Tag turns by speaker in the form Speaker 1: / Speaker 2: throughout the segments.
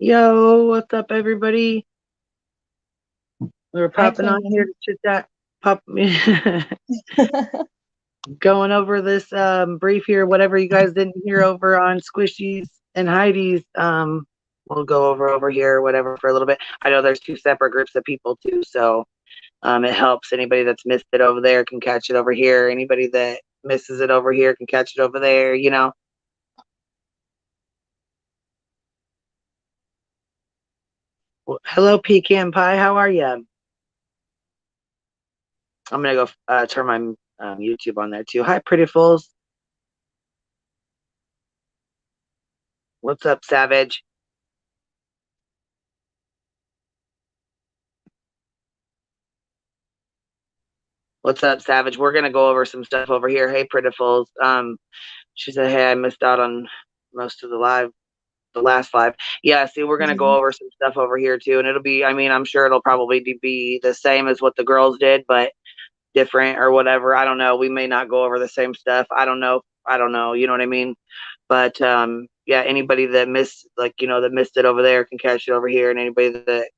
Speaker 1: Yo, what's up, everybody? We were
Speaker 2: Hi,
Speaker 1: popping on here
Speaker 2: Queen.
Speaker 1: to chit chat, pop, going over this brief here. Whatever you guys didn't hear over on Squishy's and Heidi's, we'll go over here, whatever, for a little bit. I know there's two separate groups of people too, so it helps. Anybody that's missed it over there can catch it over here. Anybody that misses it over here can catch it over there. Well, hello, Pecan Pie. How are you? I'm gonna go turn my YouTube on there too. Hi, pretty fools. What's up, Savage? What's up, Savage? We're gonna go over some stuff over here. Hey, Prettifuls. She said, "Hey, I missed out on most of the last live." Yeah, see, we're gonna go over some stuff over here too, and it'll be. I mean, I'm sure it'll probably be the same as what the girls did, but different or whatever. I don't know. We may not go over the same stuff. I don't know. I don't know. You know what I mean? But yeah, anybody that missed, that missed it over there can catch it over here, and anybody that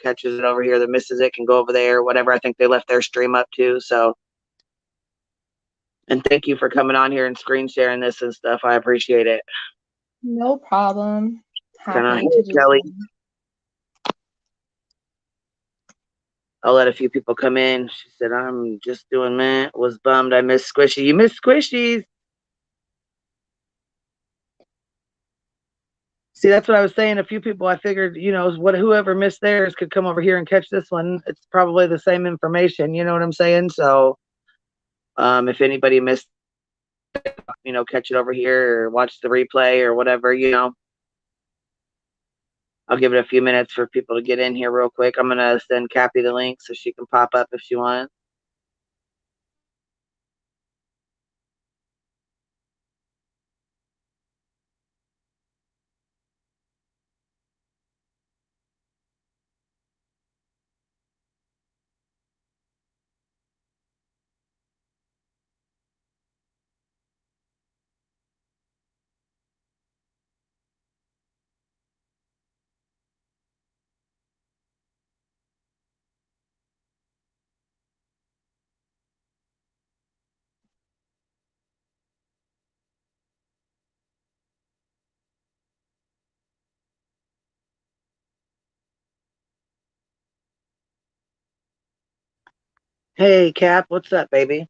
Speaker 1: catches it over here that misses it can go over there. Whatever. I think they left their stream up too, so. And thank you for coming on here and screen sharing this and stuff. I appreciate it.
Speaker 2: No problem. Happy to
Speaker 1: Hey,
Speaker 2: do
Speaker 1: Kelly.
Speaker 2: so.
Speaker 1: I'll let a few people come in. She said, I'm just doing that. Was bummed I missed Squishy. You missed Squishies. See, that's what I was saying. A few people I figured, whoever missed theirs could come over here and catch this one. It's probably the same information. You know what I'm saying? So if anybody missed, catch it over here or watch the replay or whatever. I'll give it a few minutes for people to get in here real quick. I'm going to send Cappy the link so she can pop up if she wants. Hey, Cap, what's up, baby?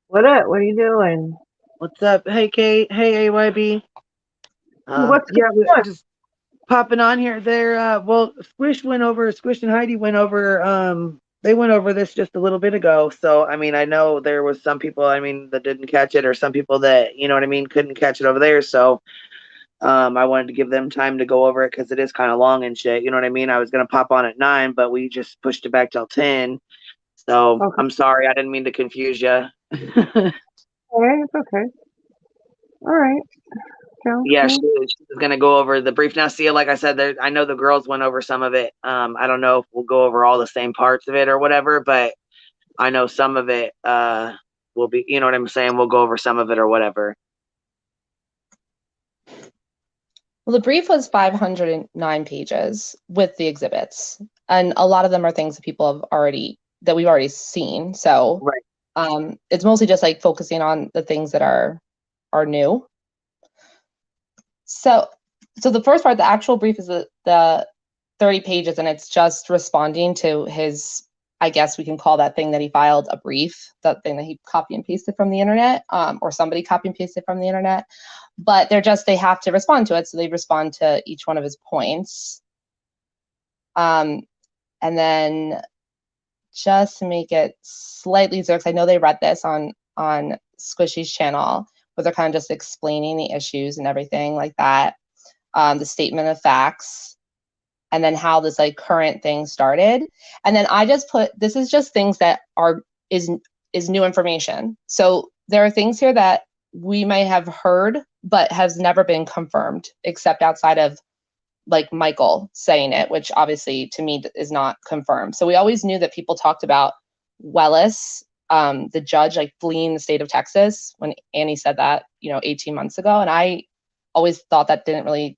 Speaker 3: What up? What are you doing?
Speaker 1: What's up? Hey, Kate. Hey, AYB.
Speaker 3: What's
Speaker 1: Yeah,
Speaker 3: going
Speaker 1: we're
Speaker 3: on?
Speaker 1: just popping on here. Well, Squish and Heidi went over, they went over this just a little bit ago. So, I mean, I know there was some people, that didn't catch it or some people that, you know what I mean, couldn't catch it over there. So, I wanted to give them time to go over it because it is kind of long and shit. You know what I mean? I was going to pop on at 9, but we just pushed it back till 10. So
Speaker 3: Okay,
Speaker 1: I'm sorry. I didn't mean to confuse you.
Speaker 3: it's okay. All right, sounds
Speaker 1: Yeah,
Speaker 3: good.
Speaker 1: she's going to go over the brief. Now, see, like I said, I know the girls went over some of it. I don't know if we'll go over all the same parts of it or whatever, but I know some of it will be, you know what I'm saying? We'll go over some of it or whatever.
Speaker 2: Well, the brief was 509 pages with the exhibits, and a lot of them are things that we've already seen. So
Speaker 1: Right.
Speaker 2: it's mostly just like focusing on the things that are new. So the first part, the actual brief, is the 30 pages, and it's just responding to his, I guess we can call that thing that he filed a brief, that thing that he copy and pasted from the internet, or somebody copy and pasted from the internet. But they have to respond to it, so they respond to each one of his points. And then just to make it slightly easier, because I know they read this on Squishy's channel, where they're kind of just explaining the issues and everything like that. The statement of facts, and then how this like current thing started. And then I just put, this is just things that is new information. So there are things here that we may have heard, but has never been confirmed, except outside of like Michael saying it, which obviously to me is not confirmed. So we always knew that people talked about Wellis, the judge, like fleeing the state of Texas when Annie said that, 18 months ago. And I always thought that didn't really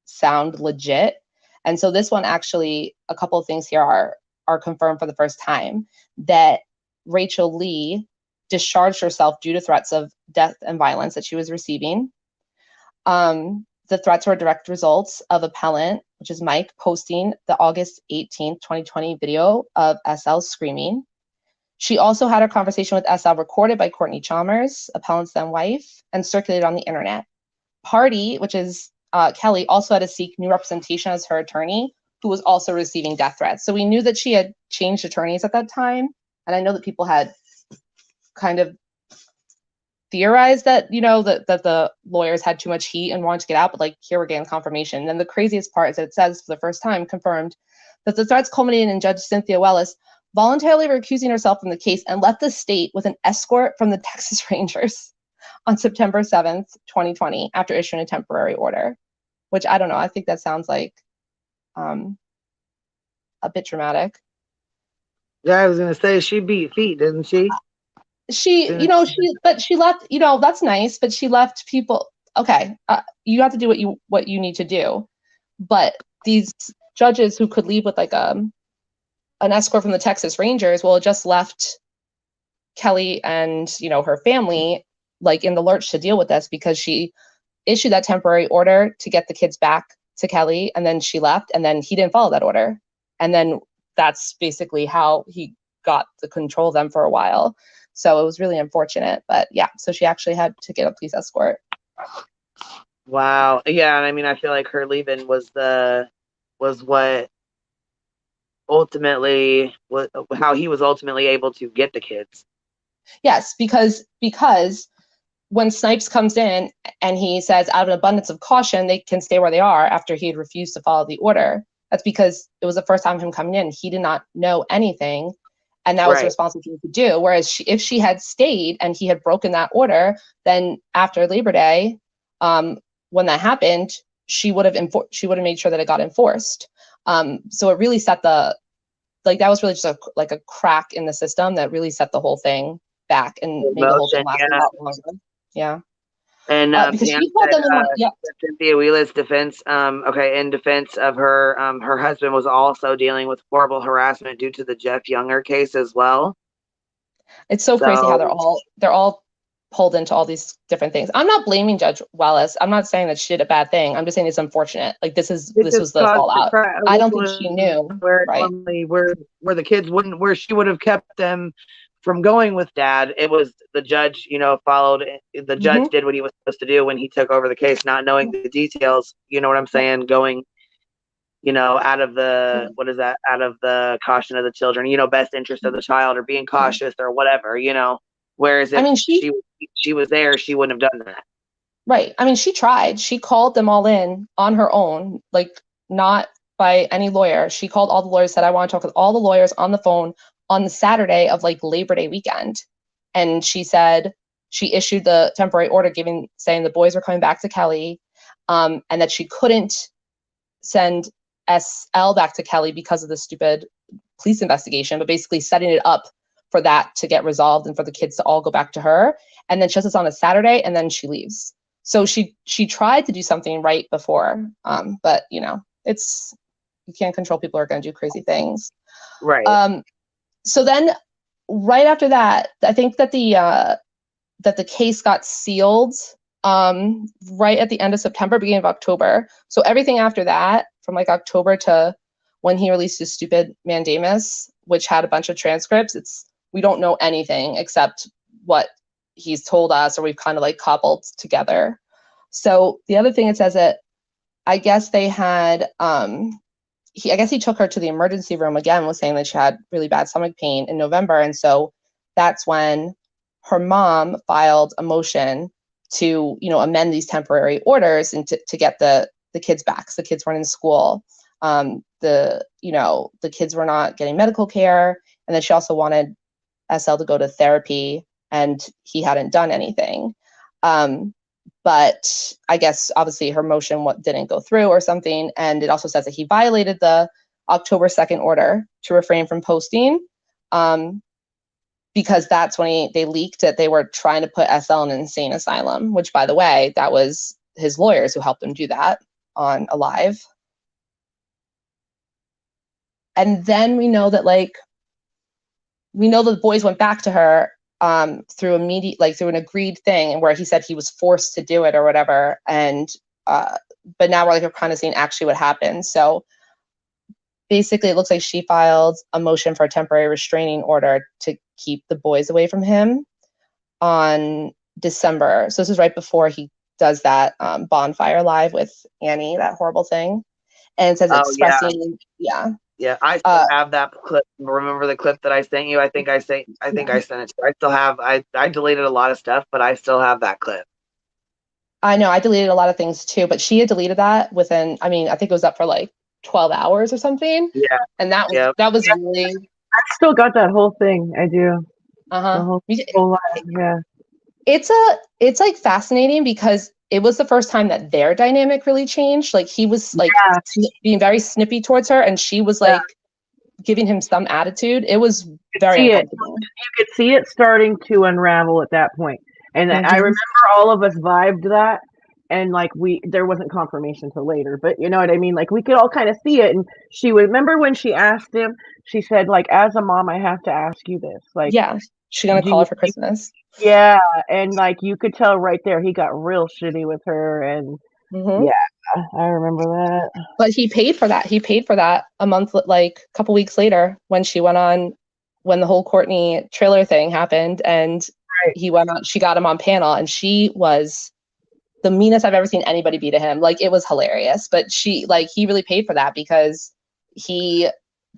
Speaker 2: sound legit. And so this one actually, a couple of things here are confirmed for the first time, that Rachel Lee discharged herself due to threats of death and violence that she was receiving. The threats were direct results of appellant, which is Mike, posting the August 18th, 2020 video of SL screaming. She also had her conversation with SL recorded by Courtney Chalmers, appellant's then wife, and circulated on the internet. Party, which is Kelly, also had to seek new representation as her attorney, who was also receiving death threats. So we knew that she had changed attorneys at that time. And I know that people had kind of theorized that, you know, that the lawyers had too much heat and wanted to get out, but like here we're getting confirmation. And the craziest part is that it says for the first time confirmed that the threats culminated in Judge Cynthia Wellis voluntarily recusing herself from the case and left the state with an escort from the Texas Rangers on September 7th, 2020, after issuing a temporary order, which I don't know. I think that sounds like a bit dramatic.
Speaker 1: Yeah, I was gonna say she beat feet, didn't she?
Speaker 2: She left, you know, that's nice, but she left people. Okay, you have to do what you need to do, but these judges who could leave with like an escort from the Texas Rangers, well, it just left Kelly and, you know, her family like in the lurch to deal with this, because she issued that temporary order to get the kids back to Kelly, and then she left, and then he didn't follow that order, and then that's basically how he got the control of them for a while. So it was really unfortunate, but yeah, so she actually had to get a police escort.
Speaker 1: Wow. Yeah, and I mean, I feel like her leaving was what ultimately was how he was ultimately able to get the kids.
Speaker 2: Yes, because when Snipes comes in and he says, out of an abundance of caution, they can stay where they are after he had refused to follow the order, that's because it was the first time him coming in. He did not know anything. And that was the responsible thing to do. Whereas if she had stayed and he had broken that order, then after Labor Day, when that happened, she would have made sure that it got enforced. So it really set that was really just a crack in the system that really set the whole thing back and made the whole thing last a lot longer. Yeah.
Speaker 1: And
Speaker 2: because she called them
Speaker 1: Cynthia Wheeler's defense, in defense of her, her husband was also dealing with horrible harassment due to the Jeff Younger case as well.
Speaker 2: It's so crazy how they're all pulled into all these different things. I'm not blaming Judge Wellis. I'm not saying that she did a bad thing. I'm just saying it's unfortunate. Like this was the fallout. I don't think she knew.
Speaker 1: Where the kids where she would have kept them from going with dad. It was the judge, followed. The judge did what he was supposed to do when he took over the case, not knowing the details. You know what I'm saying? Going, out of the out of the caution of the children, best interest of the child, or being cautious or whatever, Whereas if she was there, she wouldn't have done that.
Speaker 2: Right. I mean, she tried. She called them all in on her own, like not by any lawyer. She called all the lawyers, said, I want to talk with all the lawyers on the phone on the Saturday of like Labor Day weekend. And she said she issued the temporary order saying the boys were coming back to Kelly, and that she couldn't send SL back to Kelly because of the stupid police investigation, but basically setting it up for that to get resolved and for the kids to all go back to her. And then she does this on a Saturday, and then she leaves. So she tried to do something right before, but you can't control people who are going to do crazy things.
Speaker 1: Right.
Speaker 2: So then right after that, I think that the case got sealed right at the end of September, beginning of October. So everything after that, from like October to when he released his stupid mandamus, which had a bunch of transcripts, we don't know anything except what he's told us, or we've kind of like cobbled together. So the other thing it says that I guess they had, he took her to the emergency room again, was saying that she had really bad stomach pain in November. And so that's when her mom filed a motion to, amend these temporary orders and to get the kids back. So the kids weren't in school. The kids were not getting medical care. And then she also wanted SL to go to therapy, and he hadn't done anything. But I guess obviously her motion didn't go through or something. And it also says that he violated the October 2nd order to refrain from posting, because that's when they leaked that they were trying to put SL in an insane asylum, which, by the way, that was his lawyers who helped him do that. on a live. And then we know that the boys went back to her through an agreed thing, and where he said he was forced to do it or whatever. And but now we're kind of seeing actually what happened. So basically, it looks like she filed a motion for a temporary restraining order to keep the boys away from him on December. So this is right before he does that bonfire live with Annie, that horrible thing. And it says expressing, yeah.
Speaker 1: Yeah, I still have that clip. Remember the clip that I sent you? I think I sent it to you. I still have, I deleted a lot of stuff, but I still have that clip.
Speaker 2: I know, I deleted a lot of things too, but she had deleted that within, I think it was up for 12 hours or something.
Speaker 1: Yeah.
Speaker 2: And that was really.
Speaker 3: I still got that whole thing. I do.
Speaker 2: Uh-huh.
Speaker 3: The whole live, yeah.
Speaker 2: It's fascinating because it was the first time that their dynamic really changed. He was being very snippy towards her, and she was giving him some attitude. It was very uncomfortable.
Speaker 3: You could see it starting to unravel at that point. And I remember all of us vibed that, and there wasn't confirmation till later, but you know what I mean? We could all kind of see it. And she would remember when she asked him, she said, as a mom, I have to ask you this.
Speaker 2: Yeah, she's gonna call her for Christmas.
Speaker 3: Yeah, and you could tell right there he got real shitty with her, and yeah, I remember that.
Speaker 2: But he paid for that. He paid for that a month, a couple weeks later, when she went on, when the whole Courtney trailer thing happened, and he went on. She got him on panel, and she was the meanest I've ever seen anybody be to him. It was hilarious. But he really paid for that because he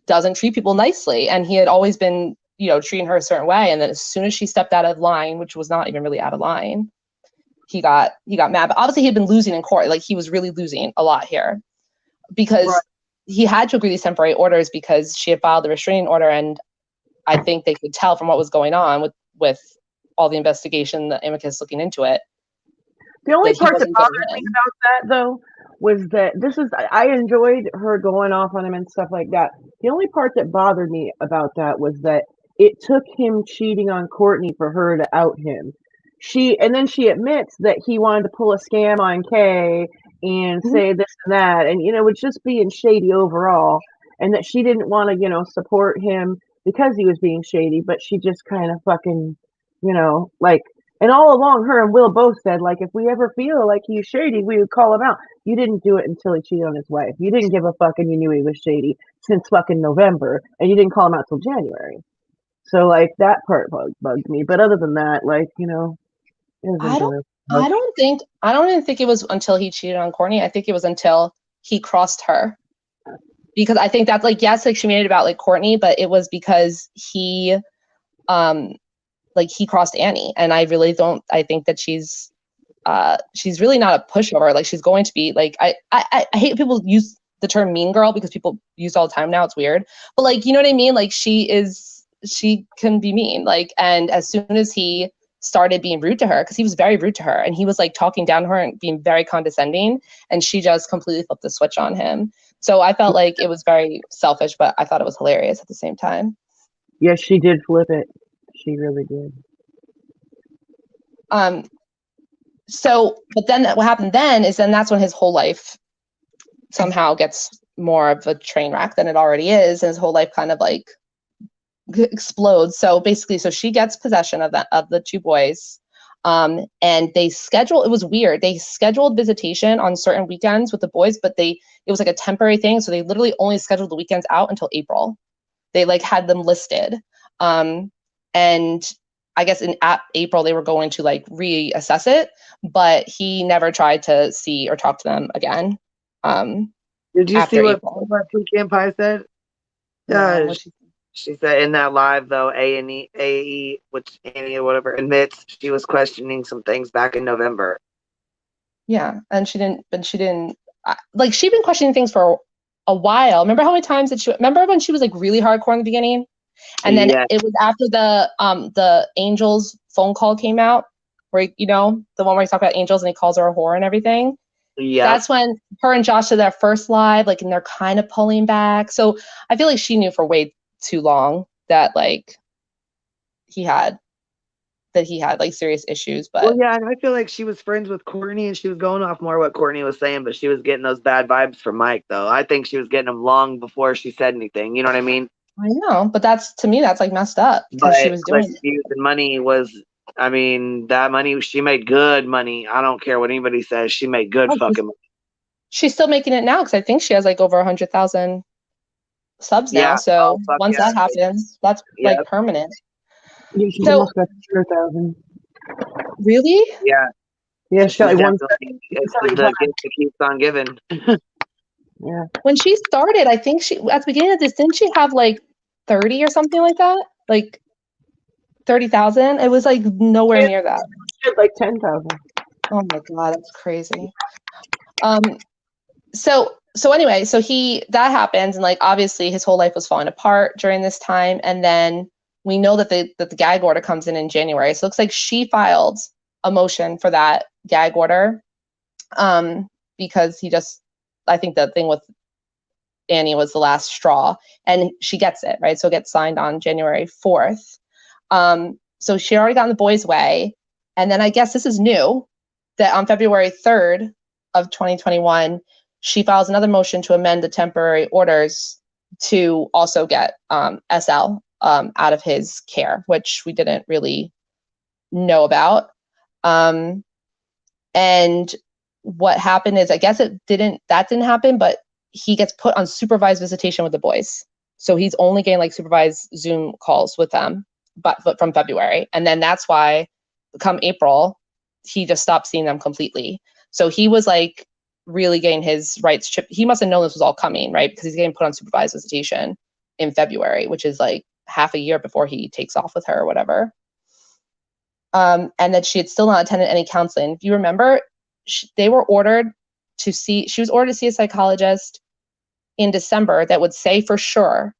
Speaker 2: doesn't treat people nicely, and he had always been, treating her a certain way. And then as soon as she stepped out of line, which was not even really out of line, he got mad. But obviously he had been losing in court. He was really losing a lot here because he had to agree to these temporary orders because she had filed the restraining order. And I think they could tell from what was going on with all the investigation, the amicus looking into it.
Speaker 3: The only part that bothered me about that, though, was that I enjoyed her going off on him and stuff like that. The only part that bothered me about that was that it took him cheating on Courtney for her to out him. And then she admits that he wanted to pull a scam on Kay and say this and that, and was just being shady overall, and that she didn't want to, support him because he was being shady, but she just kind of fucking, and all along, her and Will both said, if we ever feel like he's shady, we would call him out. You didn't do it until he cheated on his wife. You didn't give a fuck, and you knew he was shady since fucking November, and you didn't call him out till January. So, that part bugged me. But other than that,
Speaker 2: I don't even think it was until he cheated on Courtney. I think it was until he crossed her. Because I think that's yes, she made it about Courtney, but it was because he he crossed Annie, and I think that she's really not a pushover. She's going to be I hate people use the term mean girl because people use it all the time now. It's weird, but you know what I mean? She can be mean. And as soon as he started being rude to her, because he was very rude to her, and he was talking down to her and being very condescending, and she just completely flipped the switch on him. So I felt it was very selfish, but I thought it was hilarious at the same time.
Speaker 3: Yes, she did flip it. She really did.
Speaker 2: So, but then what happened then is that's when his whole life somehow gets more of a train wreck than it already is, and his whole life kind of explodes. So basically, she gets possession of the two boys, and it was weird. They scheduled visitation on certain weekends with the boys, but it was a temporary thing. So they literally only scheduled the weekends out until April. They had them listed. And I guess at April they were going to reassess it, but he never tried to see or talk to them again.
Speaker 1: Did you see what Pecan Pie said? Yeah, she said in that live though, AE, which Annie or whatever admits she was questioning some things back in November.
Speaker 2: Yeah, and she'd been questioning things for a while. Remember how many times remember when she was really hardcore in the beginning? And then it was after the Angels phone call came out, where the one where he talked about Angels and he calls her a whore and everything. Yeah, that's when her and Josh did their first live, and they're kind of pulling back. So I feel she knew for way too long that he had that he had like serious issues. But
Speaker 1: well, yeah, and I feel like she was friends with Courtney, and she was going off more what Courtney was saying, but she was getting those bad vibes from Mike, though. I think she was getting them long before she said anything. You know what I mean?
Speaker 2: I know, but that's, to me, that's like messed up because she was doing it.
Speaker 1: The money was, I mean, that money, she made good money. I don't care what anybody says. She made good fucking money.
Speaker 2: She's still making it now because I think she has like over 100,000 subs now. So once that happens, that's like permanent.
Speaker 3: Yeah, she's almost got 100,000.
Speaker 2: Really?
Speaker 1: Yeah.
Speaker 3: Yeah, she like one.
Speaker 1: It's the gift that keeps on giving.
Speaker 3: Yeah.
Speaker 2: When she started, I think she at the beginning of this, didn't she have like 30 or something like that? Like 30,000? It was like nowhere near that.
Speaker 3: She had like 10,000.
Speaker 2: Oh my God, that's crazy. So anyway, so that happens, and like obviously his whole life was falling apart during this time, and then we know that the gag order comes in January. So it looks like she filed a motion for that gag order, because I think the thing with Annie was the last straw, and she gets it, right? So it gets signed on January 4th. So she already got in the boy's way, and then I guess this is new, that on February 3rd of 2021, she files another motion to amend the temporary orders to also get SL out of his care, which we didn't really know about. And what happened is, I guess that didn't happen, but he gets put on supervised visitation with the boys. So he's only getting like supervised Zoom calls with them, but from February. And then that's why come April, he just stopped seeing them completely. So he was like really getting his rights chipped. He must have known this was all coming, right? Because he's getting put on supervised visitation in February, which is like half a year before he takes off with her or whatever. And that she had still not attended any counseling. If you remember, she was ordered to see a psychologist in December that would say for sure,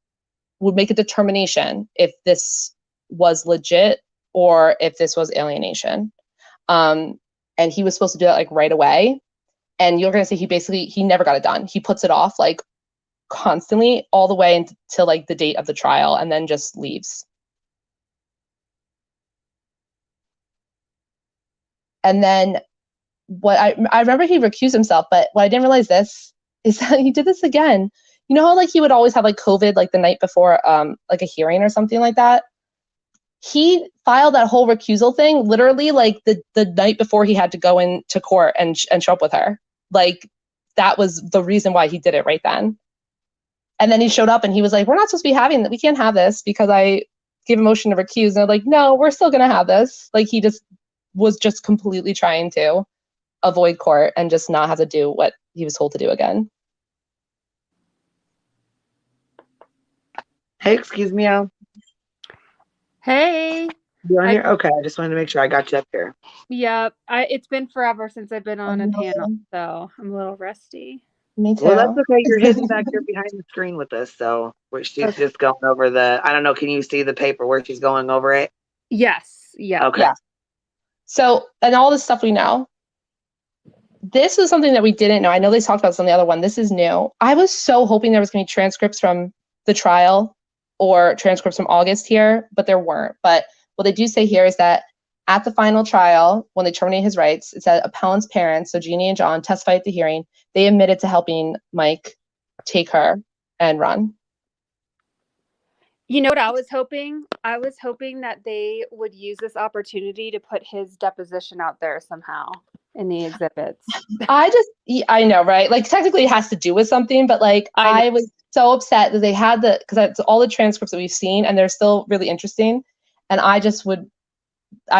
Speaker 2: would make a determination if this was legit or if this was alienation. And he was supposed to do that like right away. And you're going to see he never got it done. He puts it off like constantly all the way until like the date of the trial, and then just leaves. And then I remember he recused himself, but what I didn't realize is that he did this again. You know how like he would always have like COVID like the night before like a hearing or something like that? He filed that whole recusal thing literally like the night before he had to go into court and show up with her. Like that was the reason why he did it right then. And then he showed up and he was like, we're not supposed to be having that. We can't have this because I gave a motion to recuse. And they're like, no, we're still going to have this. Like he was just completely trying to avoid court and just not have to do what he was told to do again.
Speaker 1: Hey, excuse me, Al.
Speaker 4: Hey.
Speaker 1: You on here? Okay, I just wanted to make sure I got you up here.
Speaker 4: Yep. It's been forever since I've been on a panel, so I'm a little rusty.
Speaker 2: Me too.
Speaker 1: Well, that's okay. You're hidden back here behind the screen with us, so she's just going over I don't know, can you see the paper where she's going over it?
Speaker 4: Yes. Yeah.
Speaker 1: Okay.
Speaker 2: Yeah. So, and all this stuff we know. This is something that we didn't know. I know they talked about this on the other one. This is new. I was so hoping there was going to be transcripts from the trial or transcripts from August here, but there weren't. But what they do say here is that at the final trial, when they terminate his rights, it said appellant's parents, so Jeannie and John, testified at the hearing. They admitted to helping Mike take her and run.
Speaker 4: You know what I was hoping? I was hoping that they would use this opportunity to put his deposition out there somehow in the exhibits.
Speaker 2: I know, right? Like technically it has to do with something, but like I was so upset that they had because it's all the transcripts that we've seen and they're still really interesting. And I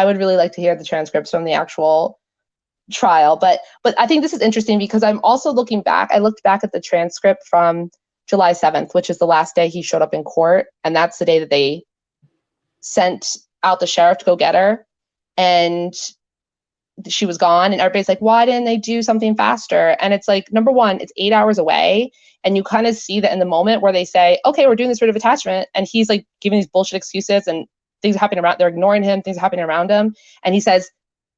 Speaker 2: would really like to hear the transcripts from the actual trial. But I think this is interesting because I'm also looking back. I looked back at the transcript from July 7th, which is the last day he showed up in court. And that's the day that they sent out the sheriff to go get her. And she was gone. And everybody's like, why didn't they do something faster? And it's like, number one, it's 8 hours away. And you kind of see that in the moment where they say, okay, we're doing this writ of attachment. And he's like giving these bullshit excuses and things are happening around, they're ignoring him, things are happening around him. And he says,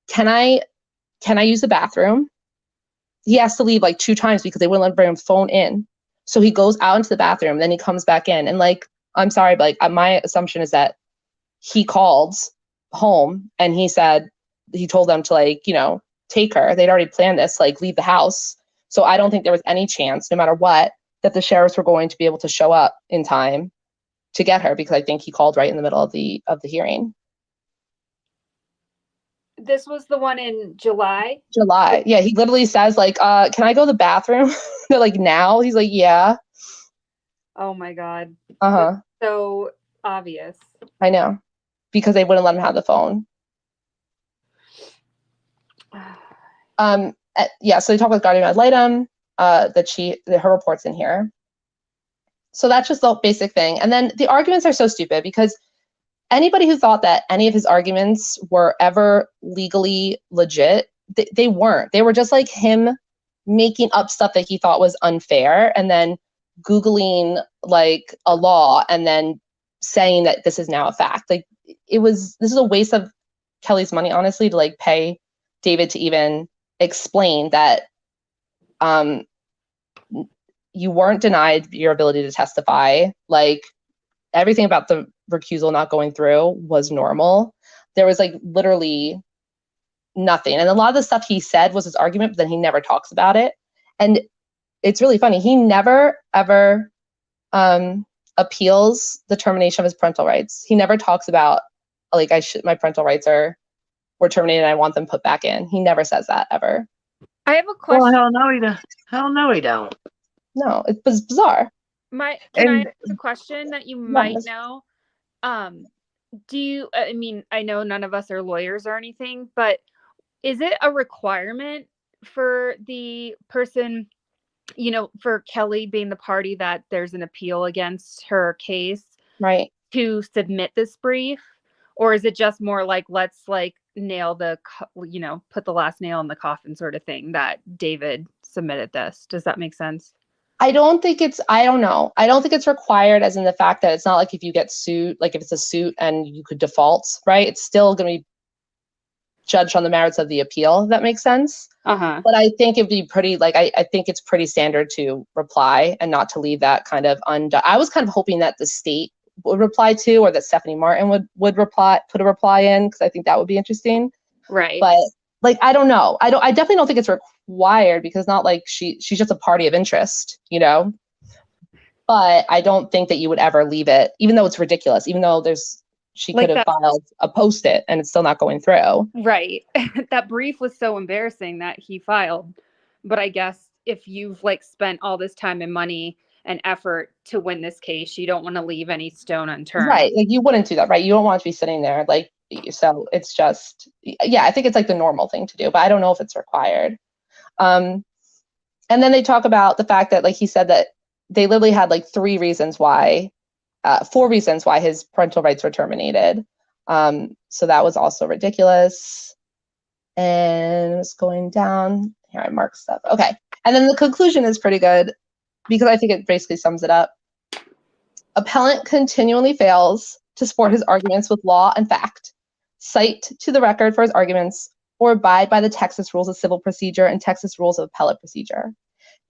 Speaker 2: can I use the bathroom? He has to leave like 2 times because they wouldn't let him bring his phone in. So he goes out into the bathroom, then he comes back in. And like, I'm sorry, but like my assumption is that he called home, and he told them to, like, you know, take her. They'd already planned this, like, leave the house. So I don't think there was any chance, no matter what, that the sheriffs were going to be able to show up in time to get her, because I think he called right in the middle of the hearing.
Speaker 4: This was the one in July?
Speaker 2: July. Yeah, he literally says, like, can I go to the bathroom? They're like, now? He's like, yeah.
Speaker 4: Oh my God.
Speaker 2: Uh-huh.
Speaker 4: That's so obvious.
Speaker 2: I know. Because they wouldn't let him have the phone. Yeah, so they talk with guardian ad litem, her report's in here. So that's just the basic thing. And then the arguments are so stupid, because anybody who thought that any of his arguments were ever legally legit, they weren't. They were just like him making up stuff that he thought was unfair, and then Googling like a law and then saying that this is now a fact. Like, this is a waste of Kelly's money, honestly, to like pay David to even explain that you weren't denied your ability to testify. Like, everything about the recusal not going through was normal. There was like literally nothing. And a lot of the stuff he said was his argument, but then he never talks about it. And it's really funny. He never, ever appeals the termination of his parental rights. He never talks about, like, my parental rights were terminated and I want them put back in. He never says that, ever.
Speaker 4: I have a question.
Speaker 1: Well, hell no, he don't. Hell no, he don't.
Speaker 2: No, it's bizarre.
Speaker 4: Can I ask a question that you might know? Do you, I mean, I know none of us are lawyers or anything, but is it a requirement for the person, you know, for Kelly being the party that there's an appeal against her case,
Speaker 2: right,
Speaker 4: to submit this brief? Or is it just more like, let's like nail you know, put the last nail in the coffin sort of thing that David submitted this? Does that make sense?
Speaker 2: I don't think it's required, as in the fact that it's not like if you get sued, like if it's a suit and you could default, right? It's still going to be judged on the merits of the appeal, if that makes sense.
Speaker 4: Uh-huh.
Speaker 2: But I think it'd be pretty, like, I think it's pretty standard to reply and not to leave that kind of undone. I was kind of hoping that the state would reply to, or that Stephanie Martin would reply, put a reply in, because I think that would be interesting.
Speaker 4: Right.
Speaker 2: But like, I don't know. I definitely don't think it's required, because not like she's just a party of interest, you know? But I don't think that you would ever leave it, even though it's ridiculous, even though she
Speaker 4: Like
Speaker 2: could have filed a post-it and it's still not going through.
Speaker 4: Right. That brief was so embarrassing that he filed. But I guess if you've like spent all this time and money and effort to win this case, you don't want to leave any stone unturned.
Speaker 2: Right. Like, you wouldn't do that, right? You don't want to be sitting there, like, so it's just, yeah, I think it's like the normal thing to do, but I don't know if it's required. And then they talk about the fact that, like, he said that they literally had like 4 reasons why his parental rights were terminated. So that was also ridiculous. And it's going down here. I marked stuff. Okay. And then the conclusion is pretty good, because I think it basically sums it up. Appellant continually fails to support his arguments with law and fact, cite to the record for his arguments, or abide by the Texas Rules of Civil Procedure and Texas Rules of Appellate Procedure.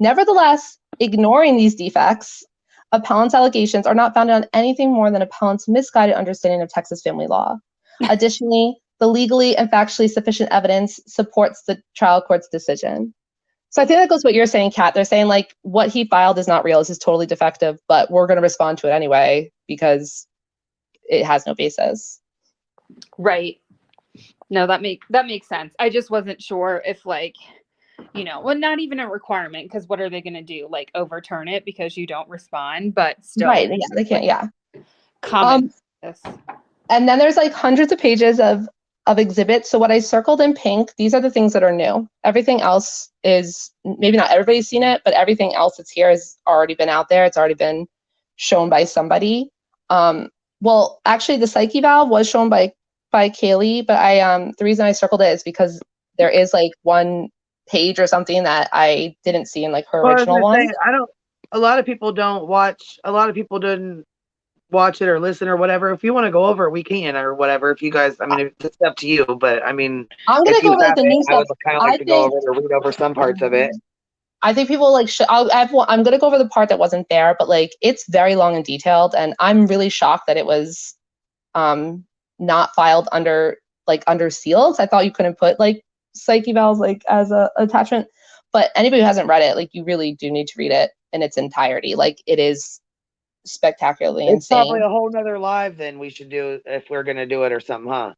Speaker 2: Nevertheless, ignoring these defects, appellant's allegations are not founded on anything more than appellant's misguided understanding of Texas family law. Additionally, the legally and factually sufficient evidence supports the trial court's decision. So I think that goes what you're saying, Kat. They're saying, like, what he filed is not real. This is totally defective, but we're going to respond to it anyway because it has no basis.
Speaker 4: Right. No, that makes sense. I just wasn't sure if, like, you know, well, not even a requirement, because what are they going to do? Like, overturn it because you don't respond? But still,
Speaker 2: right? Yeah, they can't. Yeah.
Speaker 4: Comment this.
Speaker 2: And then there's like hundreds of pages of exhibits. So what I circled in pink, these are the things that are new. Everything else is, maybe not everybody's seen it, but everything else that's here has already been out there. It's already been shown by somebody. Well, actually, the psyche valve was shown by Kaylee, but the reason I circled it is because there is like one page or something that I didn't see in like her original one.
Speaker 1: A lot of people didn't watch it or listen or whatever. If you want to go over it, we can, or whatever. If you guys, I mean, it's up to you, but I mean,
Speaker 2: I'm going to go over like, the new stuff.
Speaker 1: I would kind of like to go over it or read over some parts of it.
Speaker 2: I think people like I'm going to go over the part that wasn't there, but like, it's very long and detailed, and I'm really shocked that it was not filed under seal. Because I thought you couldn't put like psych evals like as a attachment. But anybody who hasn't read it, like, you really do need to read it in its entirety. Like, it is spectacularly
Speaker 1: It's
Speaker 2: insane.
Speaker 1: probably a whole nother live then we should do if we're gonna do it or something, huh?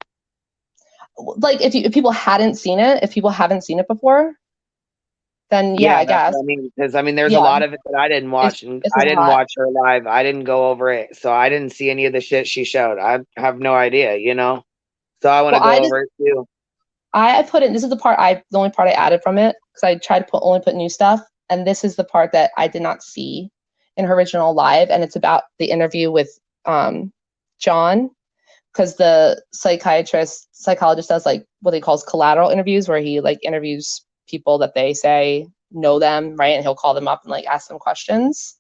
Speaker 2: Like, if people haven't seen it before, then yeah, I guess.
Speaker 1: I mean, because there's a lot of it that I didn't watch, and
Speaker 2: it's
Speaker 1: I didn't
Speaker 2: not.
Speaker 1: watch her live. I didn't go over it, so I didn't see any of the shit she showed. I have no idea, So I want to go over it too.
Speaker 2: I put in, this is the only part I added from it, because I tried to only put new stuff, and this is the part that I did not see in her original live, and it's about the interview with John, because the psychologist does like what he calls collateral interviews, where he like interviews people that they say know them, right? And he'll call them up and like ask them questions.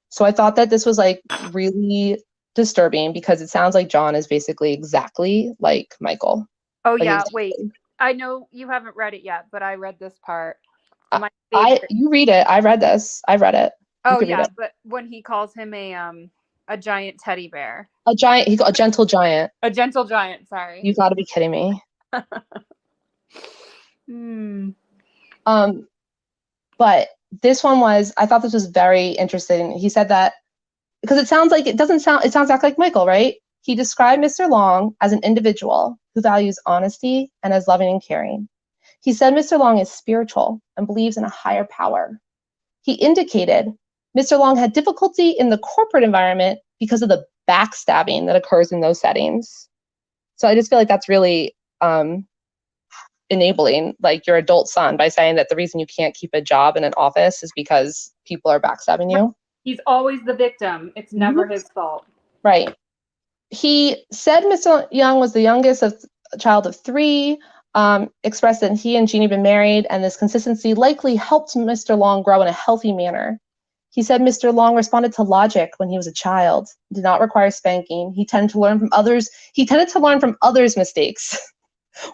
Speaker 2: So I thought that this was like really disturbing, because it sounds like John is basically exactly like Michael.
Speaker 4: Oh
Speaker 2: like,
Speaker 4: yeah,
Speaker 2: exactly.
Speaker 4: wait. I know you haven't read it yet, but I read this part.
Speaker 2: You read it. I read this. I read it.
Speaker 4: Oh yeah, but when he calls him a giant teddy bear.
Speaker 2: A gentle giant.
Speaker 4: A gentle giant, sorry.
Speaker 2: You gotta be kidding me. But this one I thought this was very interesting. He said that, because it sounds exactly like Michael, right? He described Mr. Long as an individual who values honesty and as loving and caring. He said Mr. Long is spiritual and believes in a higher power. He indicated Mr. Long had difficulty in the corporate environment because of the backstabbing that occurs in those settings. So I just feel like that's really enabling like your adult son, by saying that the reason you can't keep a job in an office is because people are backstabbing you.
Speaker 4: He's always the victim. It's never his fault.
Speaker 2: Right. He said Mr. Young was the youngest of a child of 3, expressed that he and Jeannie had been married, and this consistency likely helped Mr. Long grow in a healthy manner. He said Mr. Long responded to logic when he was a child, did not require spanking. He tended to learn from others' mistakes,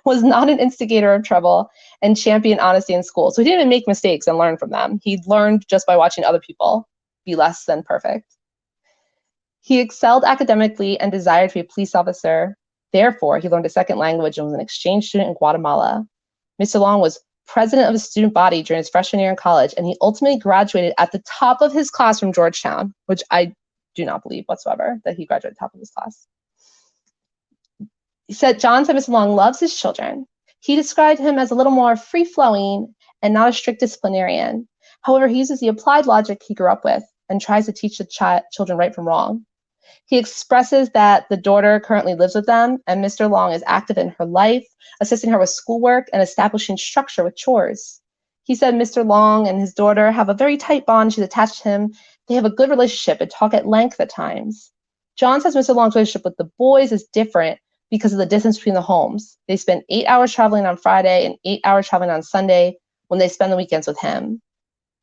Speaker 2: was not an instigator of trouble, and championed honesty in school. So he didn't even make mistakes and learn from them. He learned just by watching other people be less than perfect. He excelled academically and desired to be a police officer. Therefore, he learned a second language and was an exchange student in Guatemala. Mr. Long was president of a student body during his freshman year in college, and he ultimately graduated at the top of his class from Georgetown, which I do not believe whatsoever that he graduated at the top of his class. He said, John said Mr. Long loves his children. He described him as a little more free-flowing and not a strict disciplinarian. However, he uses the applied logic he grew up with and tries to teach the children right from wrong. He expresses that the daughter currently lives with them, and Mr. Long is active in her life, assisting her with schoolwork and establishing structure with chores. He said Mr. Long and his daughter have a very tight bond. She's attached to him. They have a good relationship and talk at length at times. John says Mr. Long's relationship with the boys is different because of the distance between the homes. They spend 8 hours traveling on Friday and 8 hours traveling on Sunday when they spend the weekends with him.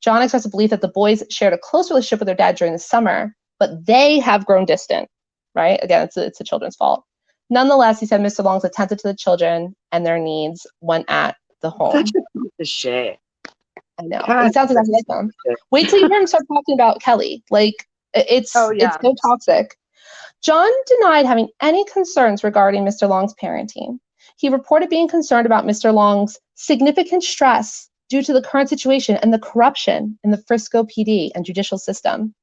Speaker 2: John expressed a belief that the boys shared a close relationship with their dad during the summer, but they have grown distant, right? Again, it's the children's fault. Nonetheless, he said Mr. Long's attentive to the children and their needs when at the home.
Speaker 1: Such a piece of shit.
Speaker 2: I know. It sounds exactly like them. Wait till you hear him start talking about Kelly. Like, it's so toxic. John denied having any concerns regarding Mr. Long's parenting. He reported being concerned about Mr. Long's significant stress due to the current situation and the corruption in the Frisco PD and judicial system.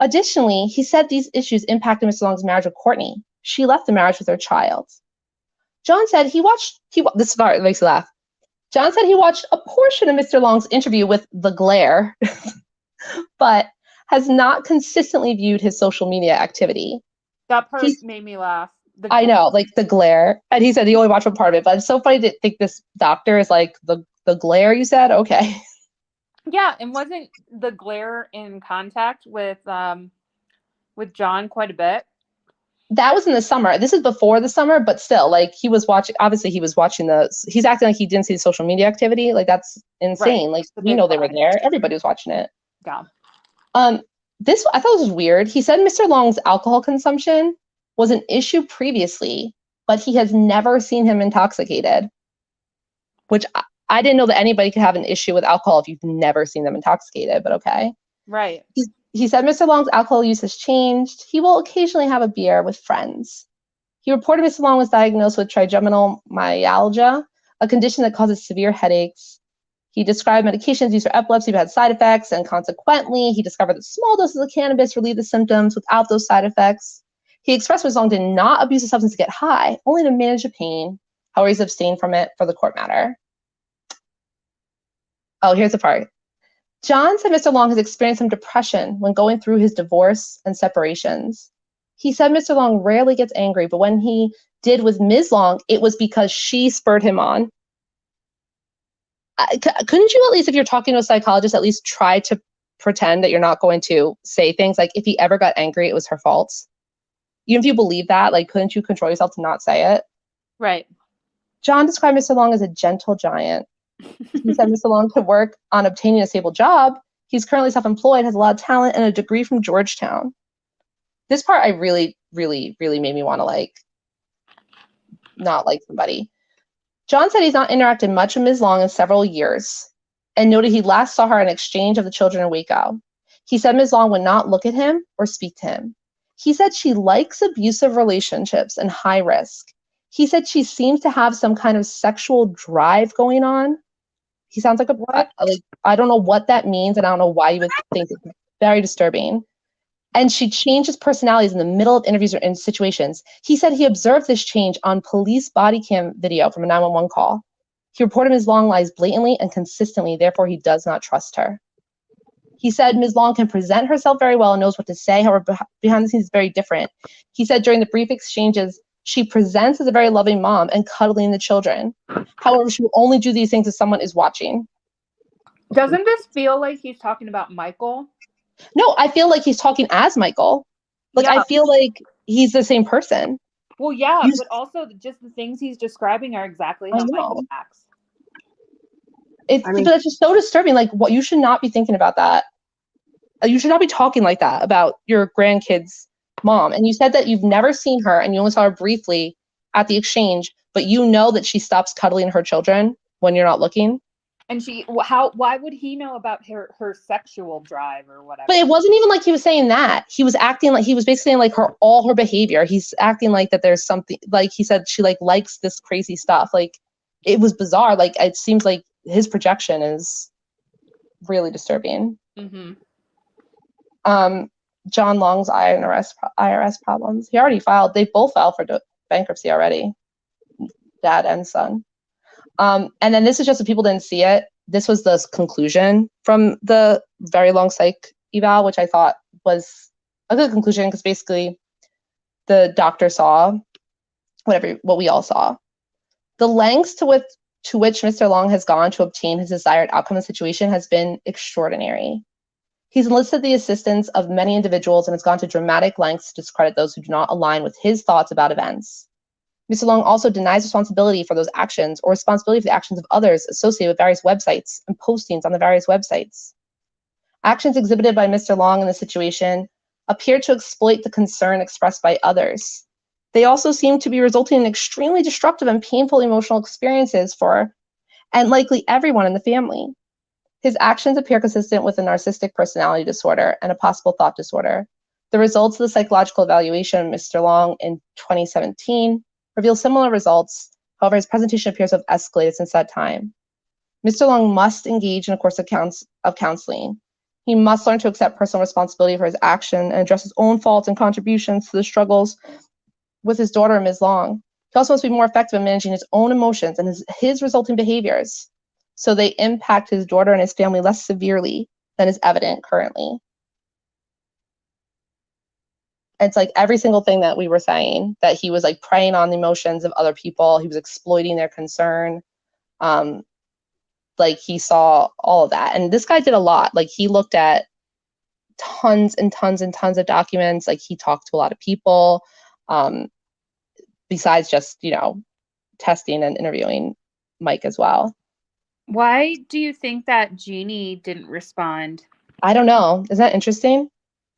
Speaker 2: Additionally, he said these issues impacted Mr. Long's marriage with Courtney. She left the marriage with their child. John said this part makes me laugh. John said he watched a portion of Mr. Long's interview with The Glare, but has not consistently viewed his social media activity.
Speaker 4: That part made me laugh.
Speaker 2: I know, like The Glare. And he said he only watched one part of it, but it's so funny to think this doctor is like, the Glare, you said? Okay.
Speaker 4: Yeah, and wasn't The Glare in contact with John quite a bit?
Speaker 2: That was in the summer. This is before the summer, but still, like, he was watching he's acting like he didn't see the social media activity. Like, that's insane. Right. Like, we know they were there. Everybody was watching it.
Speaker 4: Yeah.
Speaker 2: I thought this was weird. He said Mr. Long's alcohol consumption was an issue previously, but he has never seen him intoxicated, which I didn't know that anybody could have an issue with alcohol if you've never seen them intoxicated, but okay.
Speaker 4: Right.
Speaker 2: He said Mr. Long's alcohol use has changed. He will occasionally have a beer with friends. He reported Mr. Long was diagnosed with trigeminal myalgia, a condition that causes severe headaches. He described medications used for epilepsy but had side effects, and consequently, he discovered that small doses of cannabis relieved the symptoms without those side effects. He expressed Mr. Long did not abuse the substance to get high, only to manage the pain. However, he's abstained from it for the court matter. Oh, here's the part. John said Mr. Long has experienced some depression when going through his divorce and separations. He said Mr. Long rarely gets angry, but when he did with Ms. Long, it was because she spurred him on. Couldn't you, at least if you're talking to a psychologist, at least try to pretend that you're not going to say things like, if he ever got angry, it was her fault? Even if you believe that, like, couldn't you control yourself to not say it?
Speaker 4: Right.
Speaker 2: John described Mr. Long as a gentle giant. He said Mr. Long could work on obtaining a stable job. He's currently self-employed, has a lot of talent, and a degree from Georgetown. This part I really, really, really made me want to, like, not like somebody. John said he's not interacted much with Ms. Long in several years and noted he last saw her in exchange of the children in Waco. He said Ms. Long would not look at him or speak to him. He said she likes abusive relationships and high risk. He said she seems to have some kind of sexual drive going on. He sounds like I don't know what that means, and I don't know why you would think it's very disturbing. And she changes personalities in the middle of interviews or in situations. He said he observed this change on police body cam video from a 911 call. He reported Ms. Long lies blatantly and consistently, therefore he does not trust her. He said Ms. Long can present herself very well and knows what to say, however, behind the scenes is very different. He said during the brief exchanges, she presents as a very loving mom and cuddling the children. However, she will only do these things if someone is watching.
Speaker 4: Doesn't this feel like he's talking about Michael?
Speaker 2: No, I feel like he's talking as Michael. Like, yeah. I feel like he's the same person.
Speaker 4: Well, yeah, but also just the things he's describing are exactly how Michael acts.
Speaker 2: But it's just so disturbing. Like, what, you should not be thinking about that. You should not be talking like that about your grandkid's mom. And you said that you've never seen her and you only saw her briefly at the exchange, but you know that she stops cuddling her children when you're not looking.
Speaker 4: And why would he know about her sexual drive or whatever?
Speaker 2: But it wasn't even like he was saying that. He was acting like, he was basically saying like all her behavior. He's acting like that there's something, like he said she like likes this crazy stuff. Like, it was bizarre. Like, it seems like his projection is really disturbing.
Speaker 4: Mm-hmm.
Speaker 2: John Long's IRS problems. He already filed. They both filed for bankruptcy already, dad and son. And then this is just, if people didn't see it, this was the conclusion from the very long psych eval, which I thought was a good conclusion because basically the doctor saw what we all saw. The lengths to which Mr. Long has gone to obtain his desired outcome in the situation has been extraordinary. He's enlisted the assistance of many individuals and has gone to dramatic lengths to discredit those who do not align with his thoughts about events. Mr. Long also denies responsibility for those actions or responsibility for the actions of others associated with various websites and postings on the various websites. Actions exhibited by Mr. Long in this situation appear to exploit the concern expressed by others. They also seem to be resulting in extremely destructive and painful emotional experiences for, and likely everyone in the family. His actions appear consistent with a narcissistic personality disorder and a possible thought disorder. The results of the psychological evaluation of Mr. Long in 2017 reveal similar results. However, his presentation appears to have escalated since that time. Mr. Long must engage in a course of counseling. He must learn to accept personal responsibility for his action and address his own faults and contributions to the struggles with his daughter, Ms. Long. He also must be more effective in managing his own emotions and his resulting behaviors, so they impact his daughter and his family less severely than is evident currently. It's like every single thing that we were saying, that he was like preying on the emotions of other people. He was exploiting their concern. Like, he saw all of that. And this guy did a lot. Like, he looked at tons and tons and tons of documents. Like, he talked to a lot of people, besides just, testing and interviewing Mike as well.
Speaker 4: Why do you think that Jeannie didn't respond?
Speaker 2: I don't know. Is that interesting?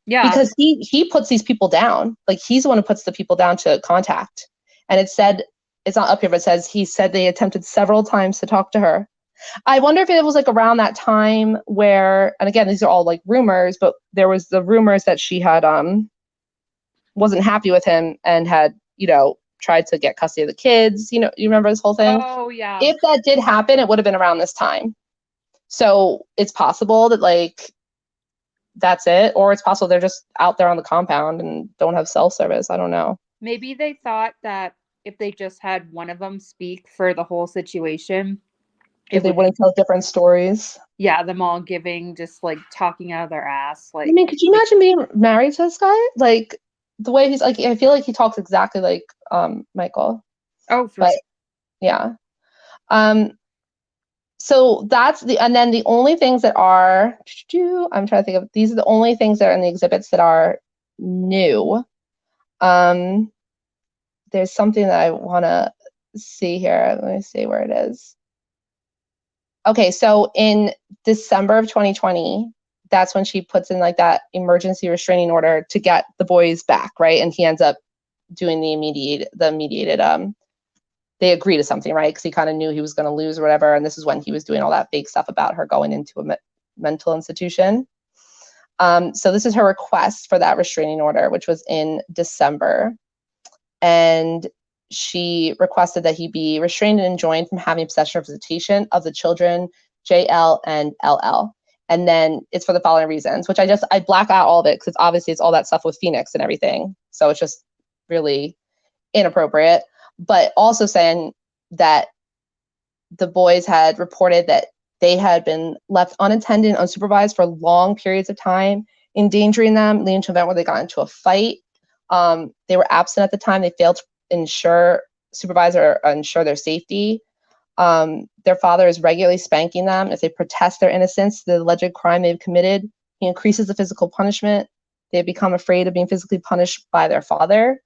Speaker 4: Yeah.
Speaker 2: Because he puts these people down. Like, he's the one who puts the people down to contact. And it said, it's not up here, but it says he said they attempted several times to talk to her. I wonder if it was like around that time where, and again, these are all like rumors, but there was the rumors that she had wasn't happy with him and had, tried to get custody of the kids. You know, you remember this whole thing?
Speaker 4: Oh yeah.
Speaker 2: If that did happen, it would have been around this time. So it's possible that like that's it, or it's possible they're just out there on the compound and don't have cell service. I don't know.
Speaker 4: Maybe they thought that if they just had one of them speak for the whole situation,
Speaker 2: If they wouldn't tell different stories.
Speaker 4: Yeah, them all giving, just like talking out of their ass. Like,
Speaker 2: I mean, could you imagine being married to this guy? Like the way he's like, I feel like he talks exactly like Michael.
Speaker 4: Oh, for
Speaker 2: but
Speaker 4: sure.
Speaker 2: Yeah. So that's and then the only things that are, I'm trying to think of, these are the only things that are in the exhibits that are new. There's something that I want to see here. Let me see where it is. Okay, so in December of 2020, that's when she puts in like that emergency restraining order to get the boys back, right? And he ends up doing the mediated, they agree to something, right? Because he kind of knew he was going to lose or whatever. And this is when he was doing all that fake stuff about her going into a mental institution. So this is her request for that restraining order, which was in December. And she requested that he be restrained and enjoined from having possession or visitation of the children, JL and LL. And then it's for the following reasons, which I black out all of it because obviously it's all that stuff with Phoenix and everything. So it's just really inappropriate. But also saying that the boys had reported that they had been left unattended and unsupervised for long periods of time, endangering them, leading to an event where they got into a fight. They were absent at the time. They failed to supervise or ensure their safety. Their father is regularly spanking them if they protest their innocence, the alleged crime they've committed. He increases the physical punishment. They become afraid of being physically punished by their father.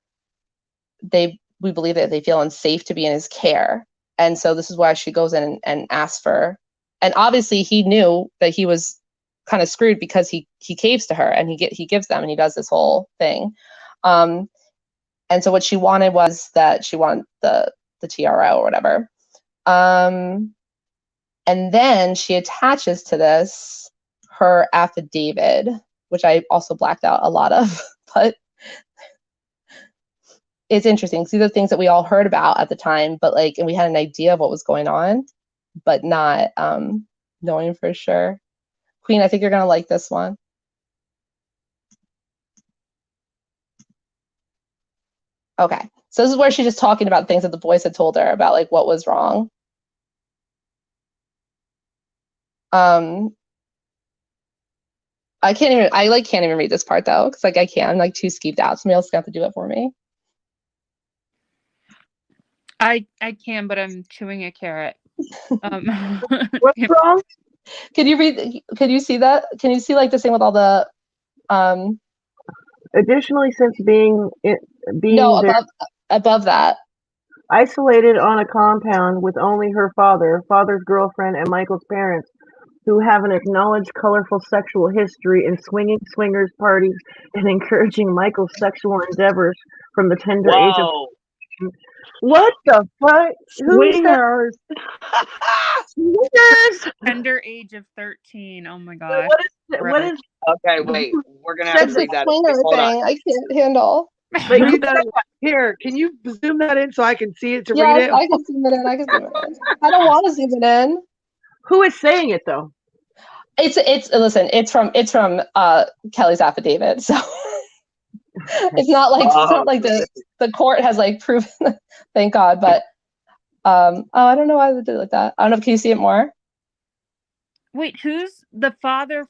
Speaker 2: We believe that they feel unsafe to be in his care. And so this is why she goes in and asks for, and obviously he knew that he was kind of screwed because he caves to her and he gives them and he does this whole thing. And so what she wanted was that she wanted the TRO or whatever. And then she attaches to this her affidavit, which I also blacked out a lot of, but it's interesting. These are things that we all heard about at the time, but like, and we had an idea of what was going on, but not knowing for sure. Queen, I think you're gonna like this one. Okay, so this is where she's just talking about things that the boys had told her about, like what was wrong. I can't even read this part though, because like I can't. I'm like too skeeved out. Somebody else is gonna have to do it for me.
Speaker 4: I can, but I'm chewing a carrot.
Speaker 3: What's wrong?
Speaker 2: Can you read? Can you see that? Can you see like this thing with all the?
Speaker 3: Additionally, since being
Speaker 2: no, above that.
Speaker 3: Isolated on a compound with only her father's girlfriend, and Michael's parents, who have an acknowledged colorful sexual history in swinging swingers parties and encouraging Michael's sexual endeavors from the tender age of. What the fuck?
Speaker 1: Swingers.
Speaker 3: Swingers.
Speaker 4: Tender age of 13. Oh my gosh.
Speaker 3: What is?
Speaker 1: Okay, wait. We're gonna have to read that.
Speaker 2: Swinger thing. I can't handle.
Speaker 3: But
Speaker 5: Read that. Here, can you zoom that in so I can see it to read it?
Speaker 2: I can zoom it in. I don't want to zoom it in.
Speaker 3: Who is saying it though?
Speaker 2: Listen, it's from Kelly's affidavit, so it's not like the court has like proven. Thank God, but I don't know why they did it like that. I don't know. Can you see it more?
Speaker 4: Wait, who's the father's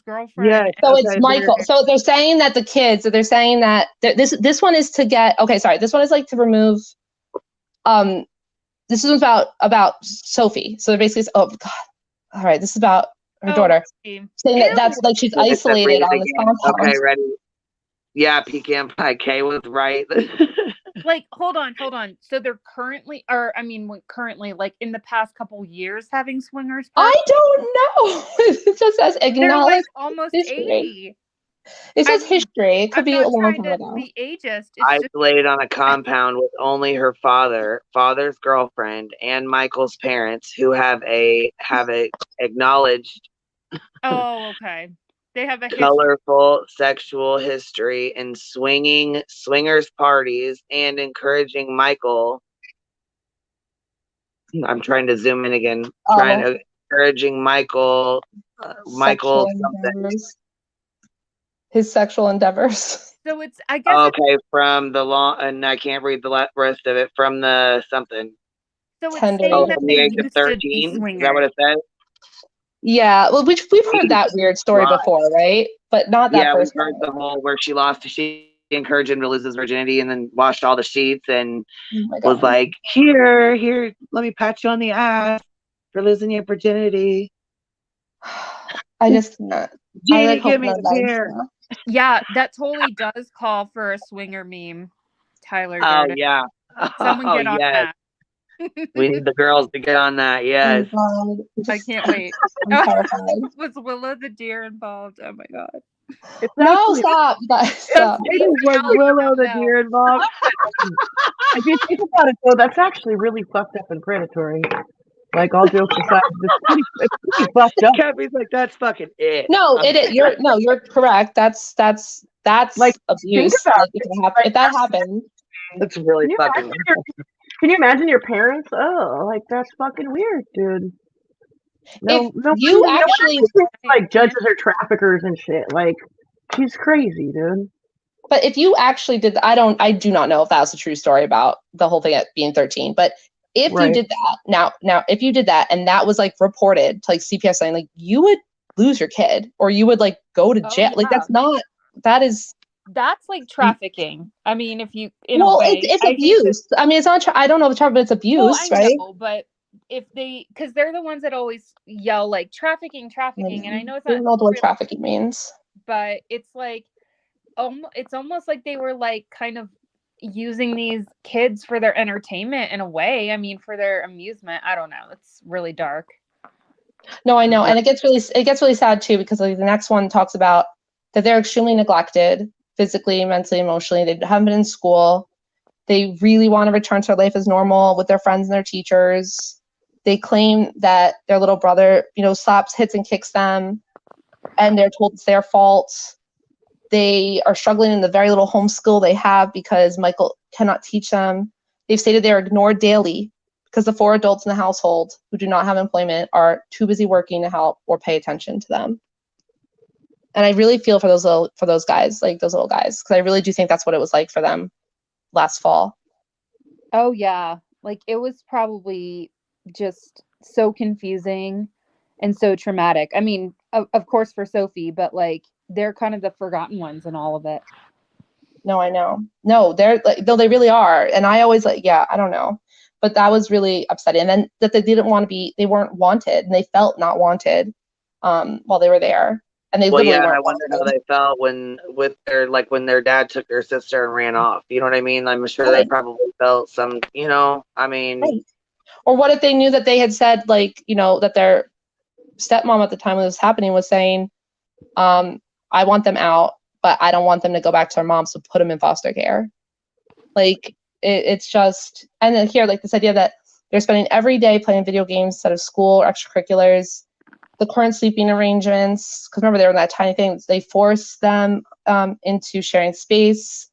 Speaker 4: girlfriend?
Speaker 5: Yeah.
Speaker 2: So it's Michael. So they're saying that the kids. So they're saying that this one is to get. Okay, sorry. This one is like to remove. This is about Sophie. So they're basically. Oh God. All right. This is about her daughter. Saying that's like she's isolated on this compound.
Speaker 1: Okay, ready. Yeah, Pecan Pie K was right.
Speaker 4: Like, hold on. So they're currently, like in the past couple years having swingers parties?
Speaker 2: I don't know. It just says acknowledge.
Speaker 4: They're like almost
Speaker 2: history.
Speaker 4: 80.
Speaker 2: It says history. It could be a long time ago.
Speaker 4: Be ageist.
Speaker 1: Isolated on a compound with only her father's girlfriend, and Michael's parents, who have a acknowledged.
Speaker 4: Oh, okay. They have a history.
Speaker 1: colorful sexual history in swingers parties and encouraging Michael. I'm trying to zoom in again. Encouraging Michael something.
Speaker 2: His sexual endeavors.
Speaker 4: So it's, I guess.
Speaker 1: Okay, from the law, and I can't read the rest of it. From the something.
Speaker 4: So it's saying that
Speaker 1: from
Speaker 4: they
Speaker 1: the age of
Speaker 4: used to
Speaker 1: 13.
Speaker 4: be
Speaker 1: Is
Speaker 4: swingers.
Speaker 1: that what it says?
Speaker 2: Yeah, well, we've heard that weird story before, right? But not that first
Speaker 1: we've heard the whole where she encouraged him to lose his virginity and then washed all the sheets and was like, here, let me pat you on the ass for losing your virginity.
Speaker 2: I just can't.
Speaker 1: Genie, give me the beer.
Speaker 4: Yeah, that totally does call for a swinger meme, Tyler.
Speaker 1: Oh,
Speaker 4: Durden.
Speaker 1: yeah.
Speaker 4: Someone get on that.
Speaker 1: We need the girls to get on that. Yes.
Speaker 2: Oh God.
Speaker 4: I can't wait.
Speaker 2: I'm terrified.
Speaker 4: Was Willow the deer involved? Oh my God.
Speaker 2: No, stop. Stop.
Speaker 5: Was Willow the deer involved?
Speaker 3: If you think about it, though, that's actually really fucked up and predatory. Like, all jokes aside, it's pretty fucked up.
Speaker 1: Cappy's like, that's fucking it.
Speaker 2: No, it is. You're correct. That's
Speaker 3: like
Speaker 2: abuse.
Speaker 3: Like,
Speaker 2: if that happened,
Speaker 1: that's really fucking.
Speaker 3: Can you imagine your parents? Oh, like that's fucking weird, dude. No,
Speaker 2: you actually
Speaker 3: like judges or traffickers and shit. Like, she's crazy, dude.
Speaker 2: But if you actually did, I do not know if that was a true story about the whole thing at being 13. But if you did that, now if you did that and that was like reported to like CPS saying like you would lose your kid or you would like go to jail. Like
Speaker 4: that's like trafficking. I mean, if you
Speaker 2: it's abuse. I mean, it's not. I don't know the term, but it's abuse, right?
Speaker 4: Know, but if because they're the ones that always yell like trafficking, and I know it's not.
Speaker 2: I don't know what trafficking means,
Speaker 4: but it's like, it's almost like they were like kind of using these kids for their entertainment in a way. I mean, for their amusement. I don't know. It's really dark.
Speaker 2: No, I know, and it gets really sad too because like the next one talks about that they're extremely neglected. Physically, mentally, emotionally. They haven't been in school. They really want to return to their life as normal with their friends and their teachers. They claim that their little brother, slaps, hits, and kicks them, and they're told it's their fault. They are struggling in the very little homeschool they have because Michael cannot teach them. They've stated they are ignored daily because the 4 adults in the household who do not have employment are too busy working to help or pay attention to them. And I really feel for those guys, like those little guys, because I really do think that's what it was like for them last fall.
Speaker 4: Oh yeah, like it was probably just so confusing and so traumatic. I mean, of course for Sophie, but like they're kind of the forgotten ones in all of it.
Speaker 2: No, I know. No, they're like, no, they really are. And I always I don't know, but that was really upsetting. And then that they weren't wanted, and they felt not wanted while they were there. And they literally weren't.
Speaker 1: I wonder how they felt when their dad took their sister and ran off. You know what I mean? I'm sure they probably felt some, I mean.
Speaker 2: Right. Or what if they knew that they had said that their stepmom at the time when this was happening was saying, I want them out, but I don't want them to go back to their mom, so put them in foster care. Like it's just, and then here like this idea that they're spending every day playing video games instead of school or extracurriculars. The current sleeping arrangements, because remember they were in that tiny thing, they force them into sharing space.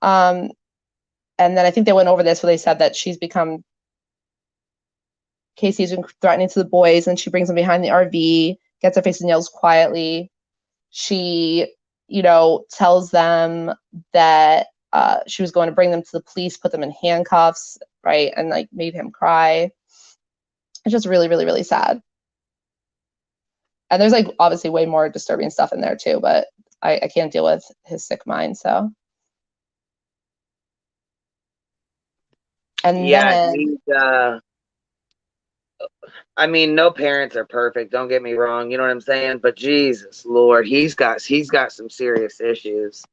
Speaker 2: And then I think they went over this where they said that Casey's been threatening to the boys and she brings them behind the RV, gets her face and yells quietly. She, tells them that she was going to bring them to the police, put them in handcuffs, right? And like made him cry. It's just really, really, really sad. And there's like obviously way more disturbing stuff in there too, but I can't deal with his sick mind. So, and then
Speaker 1: I mean, no parents are perfect. Don't get me wrong. You know what I'm saying? But Jesus Lord, he's got some serious issues.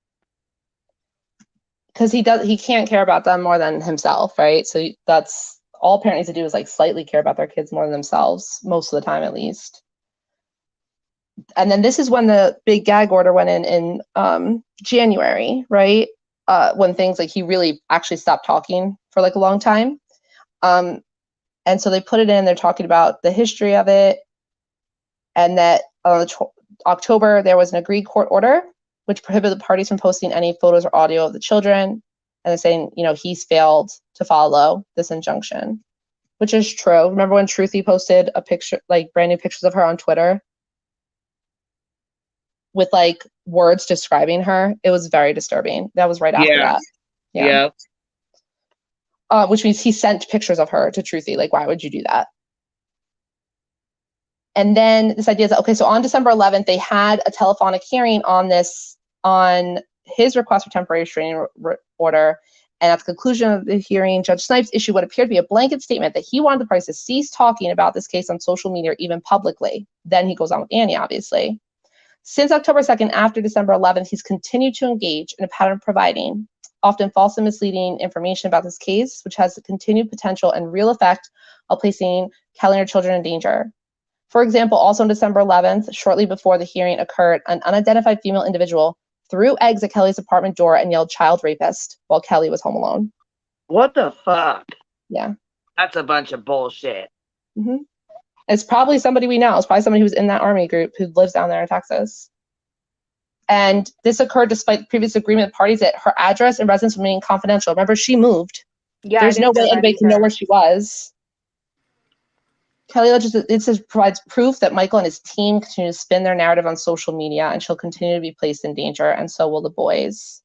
Speaker 2: Because he can't care about them more than himself, right? So that's all a parent needs to do is like slightly care about their kids more than themselves, most of the time at least. And then this is when the big gag order went in January, right? When things like he really actually stopped talking for like a long time. And so they put it in, they're talking about the history of it and that October, there was an agreed court order which prohibited the parties from posting any photos or audio of the children, and saying, he's failed to follow this injunction, which is true. Remember when Truthy posted a picture, like brand new pictures of her on Twitter with like words describing her? It was very disturbing. That was right after that.
Speaker 1: Yeah.
Speaker 2: Which means he sent pictures of her to Truthy. Like, why would you do that? And then this idea is that, okay, so on December 11th, they had a telephonic hearing on his request for temporary restraining order. And at the conclusion of the hearing, Judge Snipes issued what appeared to be a blanket statement that he wanted the parties to cease talking about this case on social media or even publicly. Then he goes on with Annie, obviously. Since October 2nd, after December 11th, he's continued to engage in a pattern of providing often false and misleading information about this case, which has the continued potential and real effect of placing Kelly and her children in danger. For example, also on December 11th, shortly before the hearing occurred, an unidentified female individual threw eggs at Kelly's apartment door and yelled "child rapist" while Kelly was home alone.
Speaker 1: What the fuck?
Speaker 2: Yeah.
Speaker 1: That's a bunch of bullshit.
Speaker 2: Mm-hmm. It's probably somebody we know. It's probably somebody who's in that army group who lives down there in Texas. And this occurred despite the previous agreement with parties that her address and residence remain confidential. Remember, she moved.
Speaker 4: Yeah,
Speaker 2: There's no way anybody can know where she was. Kelly alleges that this provides proof that Michael and his team continue to spin their narrative on social media, and she'll continue to be placed in danger, and so will the boys.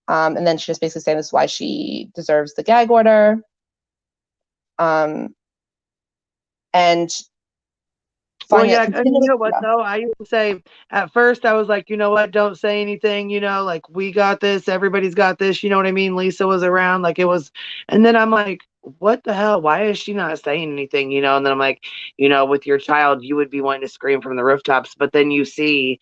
Speaker 2: And then she just basically saying this is why she deserves the gag order. And
Speaker 5: well, yeah, and you know what though? I used to say at first I was like, you know what, don't say anything, like we got this, everybody's got this, you know what I mean? Lisa was around, like it was, and then I'm like, what the hell? Why is she not saying anything? And then I'm like, with your child, you would be wanting to scream from the rooftops, but then you see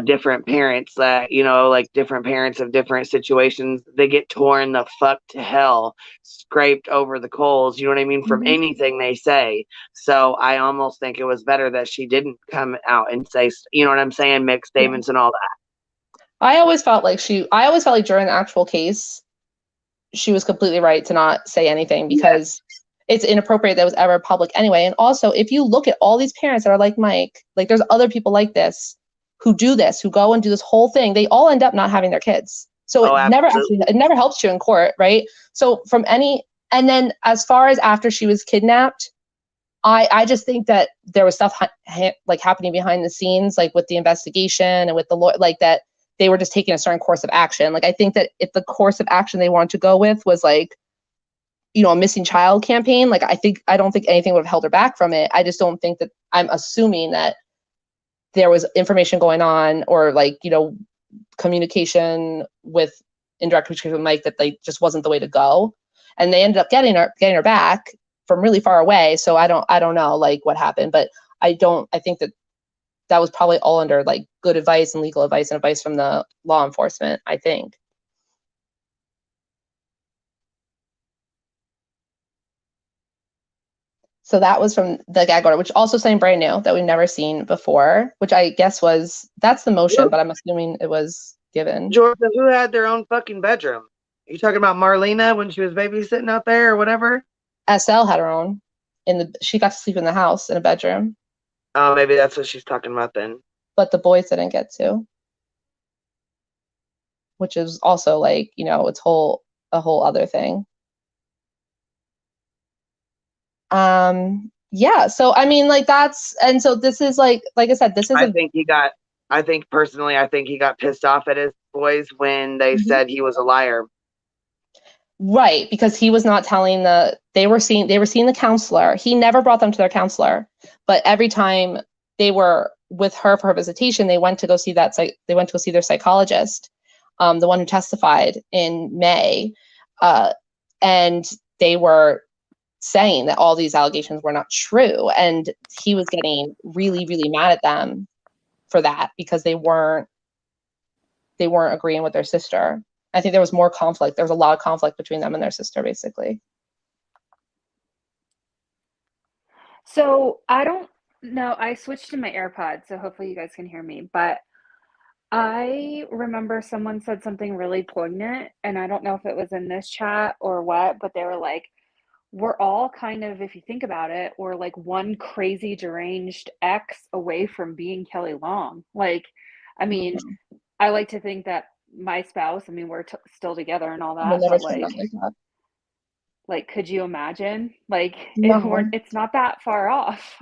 Speaker 5: different parents that, like different parents of different situations, they get torn the fuck to hell, scraped over the coals, you know what I mean, from anything they say. So I almost think it was better that she didn't come out and say, you know what I'm saying, mixed statements and all that.
Speaker 2: I always felt like during the actual case, she was completely right to not say anything because it's inappropriate that it was ever public anyway. And also, if you look at all these parents that are like Mike, like there's other people like this who do this, who go and do this whole thing, they all end up not having their kids. So it never helps you in court, right? So and then as far as after she was kidnapped, I just think that there was stuff like happening behind the scenes, like with the investigation and with the lawyer, like that they were just taking a certain course of action. Like I think that if the course of action they wanted to go with was like, a missing child campaign, like I don't think anything would have held her back from it. I just don't think that, I'm assuming that there was information going on or like, communication with indirect communication with Mike that like just wasn't the way to go. And they ended up getting her back from really far away. So I don't know like what happened, but I think that was probably all under like good advice and legal advice and advice from the law enforcement, I think. So that was from the gag order, which also something brand new that we've never seen before, which I guess that's the motion, but I'm assuming it was given.
Speaker 5: Georgia, who had their own fucking bedroom? Are you talking about Marlena when she was babysitting out there or whatever?
Speaker 2: SL had her own. She got to sleep in the house in a bedroom.
Speaker 5: Oh, maybe that's what she's talking about then.
Speaker 2: But the boys didn't get to. Which is also like, it's a whole other thing. Yeah, so I mean like so this is like I said, this is
Speaker 5: I think he got pissed off at his boys when they said he was a liar.
Speaker 2: Right, because he was not telling they were seeing the counselor. He never brought them to their counselor, but every time they were with her for her visitation, they went to go see their psychologist, the one who testified in May, and they were saying that all these allegations were not true, and he was getting really, really mad at them for that because they weren't agreeing with their sister. I think there was more conflict. There was a lot of conflict between them and their sister, basically.
Speaker 4: So I don't know. I switched to my AirPods, so hopefully you guys can hear me. But I remember someone said something really poignant, and I don't know if it was in this chat or what, but they were like, we're all kind of, if you think about it, we're like one crazy deranged ex away from being Kelly Long. Like, I mean, I like to think that my spouse, I mean, we're still together and all
Speaker 2: We'll
Speaker 4: that,
Speaker 2: never
Speaker 4: but
Speaker 2: turn out like that.
Speaker 4: like, could you imagine? Like,
Speaker 2: No.
Speaker 4: it's not that far off.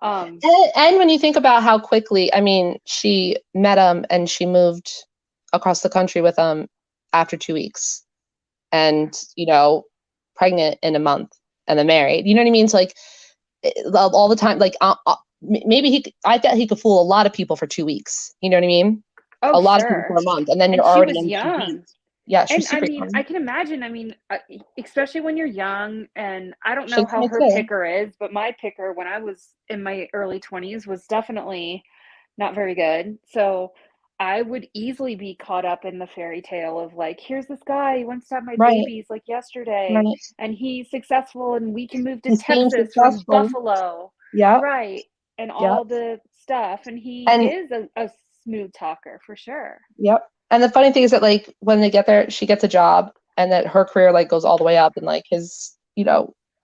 Speaker 2: And when you think about how quickly, I mean, she met him and she moved across the country with him after 2 weeks, and pregnant in a month, and then married. You know what I mean? So like all the time, like maybe I bet he could fool a lot of people for 2 weeks. You know what I mean?
Speaker 4: Oh,
Speaker 2: a lot of
Speaker 4: sure.
Speaker 2: people for a month, and then you're
Speaker 4: And she
Speaker 2: already
Speaker 4: was
Speaker 2: in
Speaker 4: young.
Speaker 2: Yeah, she's
Speaker 4: And
Speaker 2: super
Speaker 4: I mean,
Speaker 2: young.
Speaker 4: I can imagine, I mean, especially when you're young, and I don't know
Speaker 2: She's
Speaker 4: how her
Speaker 2: 22.
Speaker 4: picker is, but my picker when I was in my early 20s was definitely not very good. So I would easily be caught up in the fairy tale of like, here's this guy, he wants to have my
Speaker 2: Right.
Speaker 4: babies like yesterday,
Speaker 2: Right.
Speaker 4: and he's successful, and we can move to
Speaker 2: He seems
Speaker 4: Texas from
Speaker 2: successful.
Speaker 4: Buffalo.
Speaker 2: Yeah.
Speaker 4: Right. And all the stuff. And he
Speaker 2: And-
Speaker 4: is a smooth talker for sure.
Speaker 2: Yep. And the funny thing is that like when they get there, she gets a job, and that her career like goes all the way up, and like his,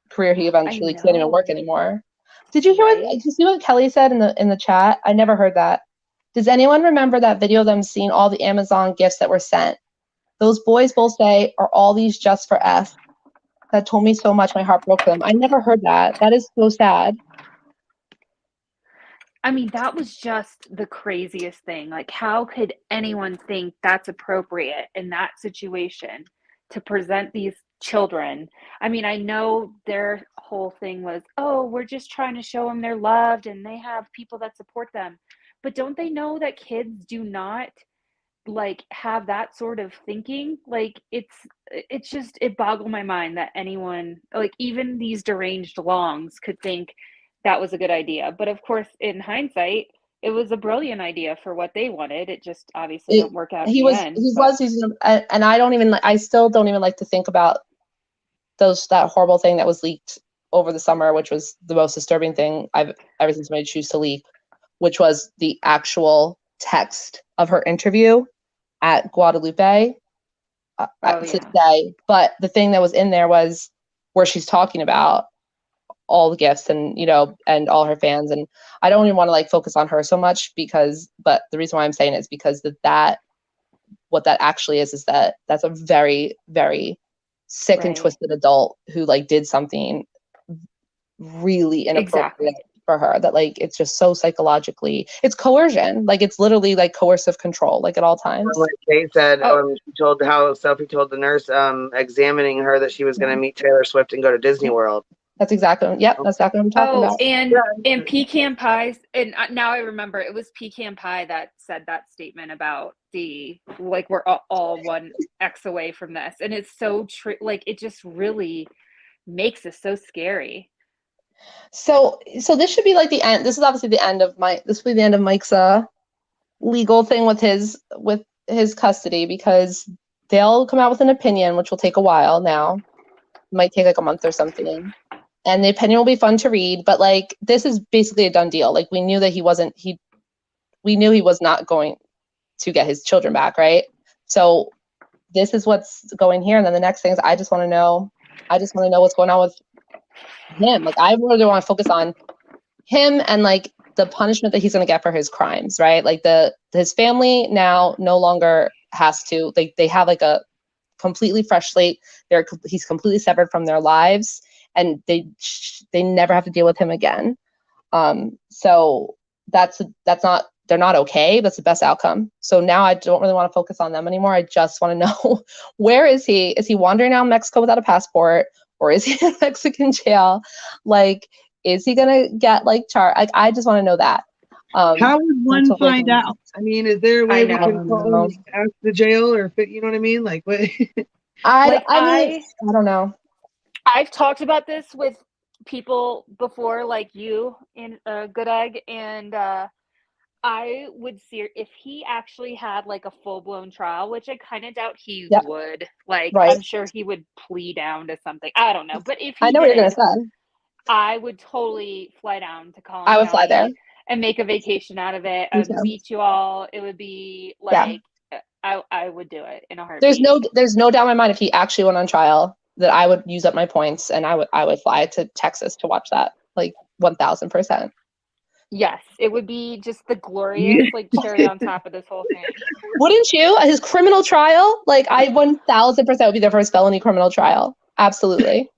Speaker 2: career, he eventually can't even work anymore. Did you hear did you see what Kelly said in the chat? I never heard that. Does anyone remember that video of them seeing all the Amazon gifts that were sent? Those boys both say, "Are all these just for F?" That told me so much. My heart broke for them. I never heard that. That is so sad.
Speaker 4: I mean, that was just the craziest thing. Like, how could anyone think that's appropriate in that situation to present these children? I mean, I know their whole thing was, oh, we're just trying to show them they're loved and they have people that support them. But don't they know that kids do not like have that sort of thinking? Like, it's just, it boggled my mind that anyone, like even these deranged longs, could think that was a good idea. But of course, in hindsight, it was a brilliant idea for what they wanted. It just obviously didn't work out in the end.
Speaker 2: And I still don't even like to think about that horrible thing that was leaked over the summer, which was the most disturbing thing I've ever seen somebody choose to leak, which was the actual text of her interview at Guadalupe today. But the thing that was in there was where she's talking about all the gifts and and all her fans, and I don't even want to like focus on her so much but the reason why I'm saying it is because that what that actually is that that's a very, very sick and twisted adult who like did something really inappropriate for her, that like it's just so psychologically, it's coercion, like it's literally like coercive control, like at all times.
Speaker 1: Like they said, she told how Sophie told the nurse examining her that she was going to meet Taylor Swift and go to Disney World.
Speaker 2: That's exactly what I'm talking about.
Speaker 4: And Pecan Pie, and now I remember it was Pecan Pie that said that statement about the like we're all one X away from this, and it's so true. Like it just really makes us so scary.
Speaker 2: So this should be like the end. This is obviously the end of Mike's legal thing with his custody, because they'll come out with an opinion, which will take a while now. It might take like a month or something. And the opinion will be fun to read, but like this is basically a done deal. Like we knew that he was not going to get his children back, right? So this is what's going here. And then the next thing is I just want to know what's going on with him. Like I really want to focus on him and like the punishment that he's going to get for his crimes, right? Like his family now no longer has to, like they have like a completely fresh slate. He's completely severed from their lives, and they never have to deal with him again. So they're not okay. That's the best outcome. So now I don't really want to focus on them anymore. I just want to know, where is he? Is he wandering around Mexico without a passport, or is he in a Mexican jail? Like, is he gonna get like charged? Like, I just want to know that.
Speaker 5: How would one find out? I mean, is there a way we can call and ask the jail, or you know what I mean? Like, what?
Speaker 2: I don't know.
Speaker 4: I've talked about this with people before, like you in Good Egg, and I would see if he actually had like a full-blown trial, which I kind of doubt he would. Like, I'm sure he would plea down to something. I don't know, but if he
Speaker 2: I know what you're gonna say,
Speaker 4: I would totally fly down to Collin
Speaker 2: I would
Speaker 4: County
Speaker 2: fly there
Speaker 4: and make a vacation out of it. I would meet you all. It would be like I would do it in a heartbeat.
Speaker 2: There's no doubt in my mind if he actually went on trial that I would use up my points and I would fly to Texas to watch that, like 1000%.
Speaker 4: Yes, it would be just the glorious like cherry on top of this whole thing.
Speaker 2: Wouldn't you? His criminal trial, like I 1000% would be there for his felony criminal trial. Absolutely.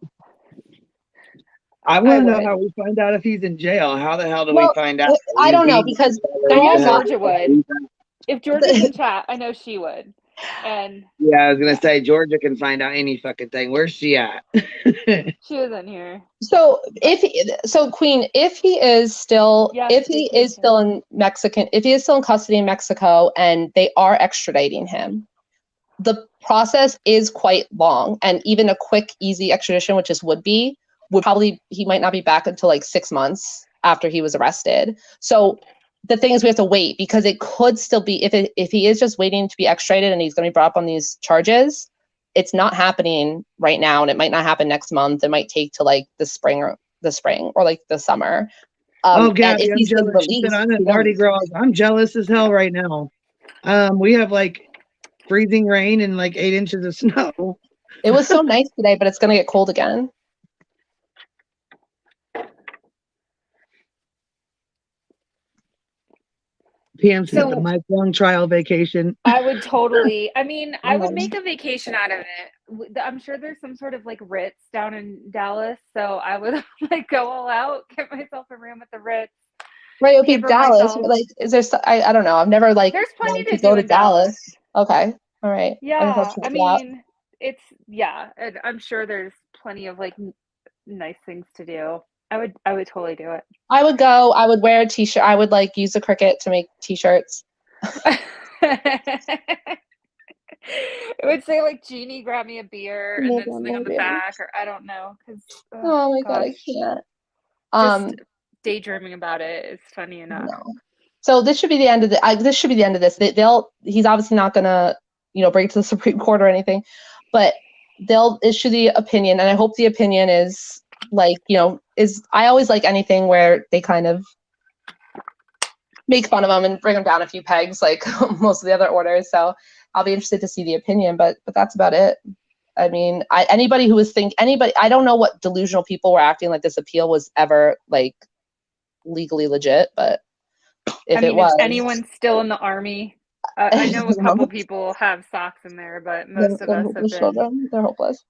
Speaker 5: I want to know how we find out if he's in jail. How the hell do we find out?
Speaker 2: I don't know, because
Speaker 4: I know Georgia would. If Georgia's in chat, I know she would. And
Speaker 5: yeah, I was gonna say Georgia can find out any fucking thing. Where's she at?
Speaker 4: She was in here.
Speaker 2: So Queen, if he is still in Mexican, if he is still in custody in Mexico and they are extraditing him, the process is quite long, and even a quick, easy extradition, which is he might not be back until like 6 months after he was arrested. So the thing is, we have to wait, because it could still be, if he is just waiting to be extradited and he's going to be brought up on these charges, it's not happening right now, and it might not happen next month. It might take to like the spring or like the summer.
Speaker 5: Gabby, I'm jealous. She said, I'm a party girl. I'm jealous as hell right now. We have like freezing rain and like 8 inches of snow.
Speaker 2: It was so nice today, but it's going to get cold again.
Speaker 5: PM said the month-long trial vacation.
Speaker 4: I would totally, I would make a vacation out of it. I'm sure there's some sort of like Ritz down in Dallas, so I would like go all out, get myself a room at the Ritz.
Speaker 2: Right, okay, Dallas. Like, is there? I don't know. I've never like.
Speaker 4: There's plenty to
Speaker 2: go
Speaker 4: do
Speaker 2: to Dallas. Okay, all right.
Speaker 4: Yeah, I'm sure there's plenty of like nice things to do. I would totally do it.
Speaker 2: I would go. I would wear a t-shirt. I would like use a Cricut to make t-shirts.
Speaker 4: It would say like, Jeannie, grab me a beer, and then something on the back, or I don't know.
Speaker 2: Oh my God, I can't.
Speaker 4: Just daydreaming about it is funny enough.
Speaker 2: No. So this should be the end of this should be the end of this. He's obviously not gonna, bring it to the Supreme Court or anything, but they'll issue the opinion, and I hope the opinion is like, I always like anything where they kind of make fun of them and bring them down a few pegs, like most of the other orders. So I'll be interested to see the opinion, but that's about it. I mean, I don't know what delusional people were acting like this appeal was ever like legally legit, but if
Speaker 4: anyone's still in the Army, I know a couple people have socks in there, but most of us have been
Speaker 2: they're hopeless.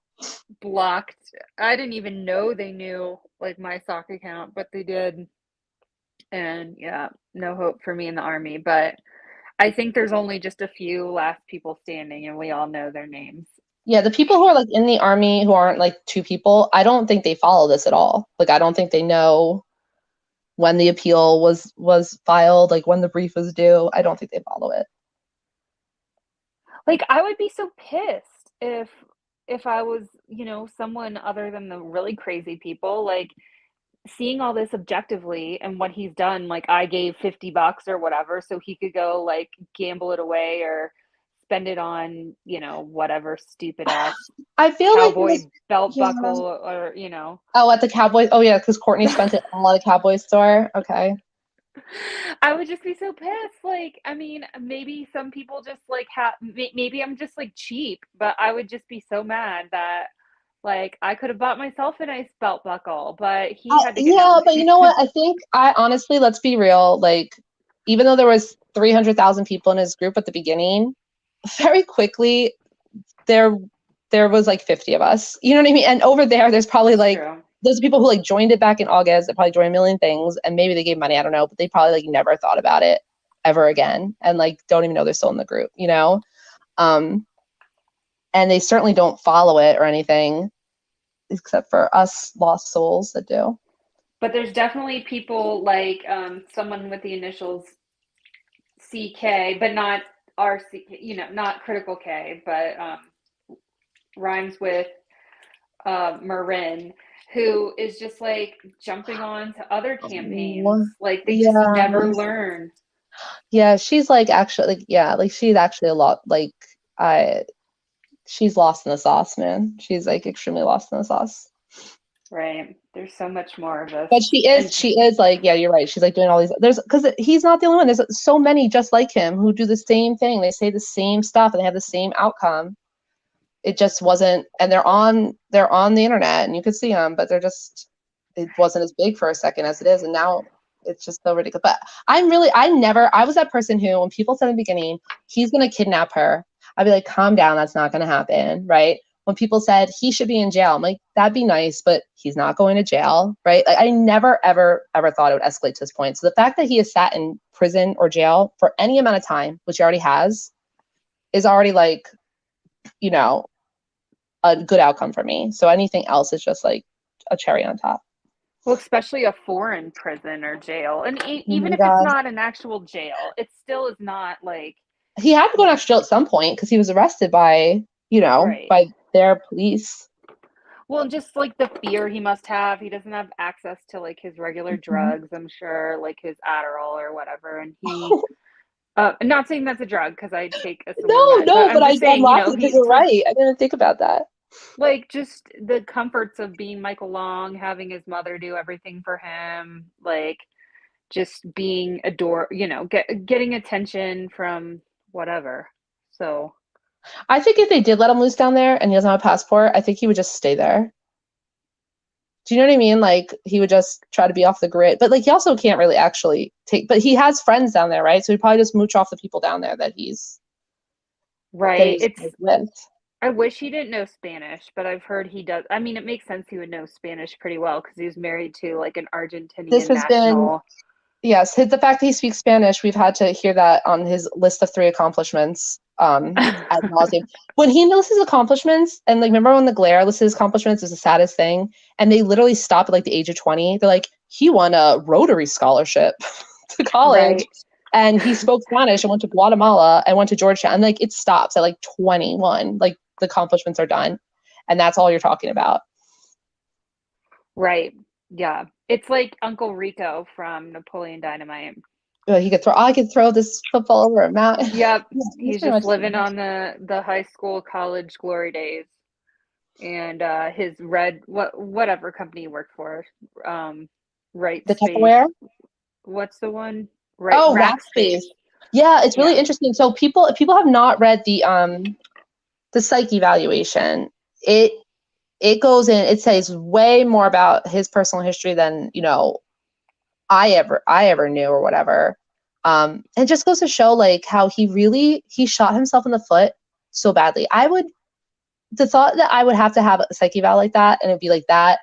Speaker 4: Blocked. I didn't even know they knew like my sock account, but they did. And yeah, no hope for me in the Army, but I think there's only just a few last people standing, and we all know their names.
Speaker 2: Yeah, the people who are like in the Army who aren't like 2 people, I don't think they follow this at all. Like, I don't think they know when the appeal was filed, like when the brief was due. I don't think they follow it.
Speaker 4: Like, I would be so pissed if I was, someone other than the really crazy people, like seeing all this objectively and what he's done. Like, I gave $50 or whatever so he could go like gamble it away or spend it on, whatever stupid ass
Speaker 2: I feel
Speaker 4: cowboy belt buckle or,
Speaker 2: Oh, at the Cowboy. Oh yeah, because Courtney spent it all at a Cowboy store. Okay.
Speaker 4: I would just be so pissed. Like, maybe some people just like maybe I'm just like cheap, but I would just be so mad that like I could have bought myself a nice belt buckle, but he had to get
Speaker 2: but you know what? I think honestly, let's be real. Like, even though there was 300,000 people in his group at the beginning, very quickly there was like 50 of us. You know what I mean? And over there's probably like those people who like joined it back in August. They probably joined a million things, and maybe they gave money. I don't know, but they probably like never thought about it ever again, and like don't even know they're still in the group. And they certainly don't follow it or anything, except for us lost souls that do.
Speaker 4: But there's definitely people like someone with the initials CK, but not RC, not critical K, but rhymes with Marin, who is just like jumping on to other campaigns. Like, they just never learn.
Speaker 2: Yeah, she's like actually, like she's actually a lot like she's lost in the sauce, man. She's like extremely lost in the sauce.
Speaker 4: Right. There's so much more of this.
Speaker 2: But she is like, yeah, you're right. She's like doing all these, because he's not the only one. There's so many just like him who do the same thing. They say the same stuff and they have the same outcome. it just wasn't, and they're on the internet and you could see them, but it wasn't as big for a second as it is, and now it's just so ridiculous. But I was that person who, when people said in the beginning, he's going to kidnap her, I'd be like, calm down, that's not going to happen, right? When people said he should be in jail, I'm like, that'd be nice, but he's not going to jail, right? Like, I never, ever, ever thought it would escalate to this point. So the fact that he has sat in prison or jail for any amount of time, which he already has, is already like, you know, a good outcome for me. So anything else is just like a cherry on top.
Speaker 4: Well, especially a foreign prison or jail. And even if
Speaker 2: God.
Speaker 4: it's not an actual jail, it still is not like...
Speaker 2: He had to go to actual jail at some point because he was arrested by, you know,
Speaker 4: Right.
Speaker 2: by their police.
Speaker 4: Well, just like the fear he must have. He doesn't have access to like his regular drugs, I'm sure, like his Adderall or whatever. And he, I'm not saying that's a drug because I take a similar
Speaker 2: No, but
Speaker 4: I'm just saying,
Speaker 2: I'm laughing because you're right. I didn't think about that.
Speaker 4: Like just the comforts of being Michael Long, having his mother do everything for him, like just being adored, you know, getting attention from whatever. So
Speaker 2: I think if they did let him loose down there and he doesn't have a passport, I think he would just stay there. Do you know what I mean? Like, he would just try to be off the grid. But, like, he also can't really actually but he has friends down there, right? So he'd probably just mooch off the people down there that he's
Speaker 4: right.
Speaker 2: with.
Speaker 4: I wish he didn't know Spanish, but I've heard he does. I mean, it makes sense he would know Spanish pretty well because he was married to, like, an Argentinian national.
Speaker 2: Yes, the fact that he speaks Spanish, we've had to hear that on his list of 3 accomplishments ad nauseum. When he lists his accomplishments, and like, remember when the Glare listed his accomplishments is the saddest thing, and they literally stop at like the age of 20. They're like, he won a Rotary scholarship to college,
Speaker 4: Right.
Speaker 2: and he spoke Spanish and went to Guatemala and went to Georgetown. And like, it stops at like 21. Like, the accomplishments are done, and that's all you're talking about.
Speaker 4: Right. Yeah. It's like Uncle Rico from Napoleon Dynamite.
Speaker 2: He could throw. I could throw this football over a mountain.
Speaker 4: Yep. He's just living on the high school, college glory days, and his whatever company he worked for, right?
Speaker 2: The Tupperware.
Speaker 4: What's the one? Right.
Speaker 2: Oh, Rackspace. Yeah, it's really interesting. So if people have not read the psych evaluation, it goes in. It says way more about his personal history than, you know, I ever knew or whatever. And it just goes to show like how he shot himself in the foot so badly. The thought that I would have to have a psych eval like that and it'd be like that.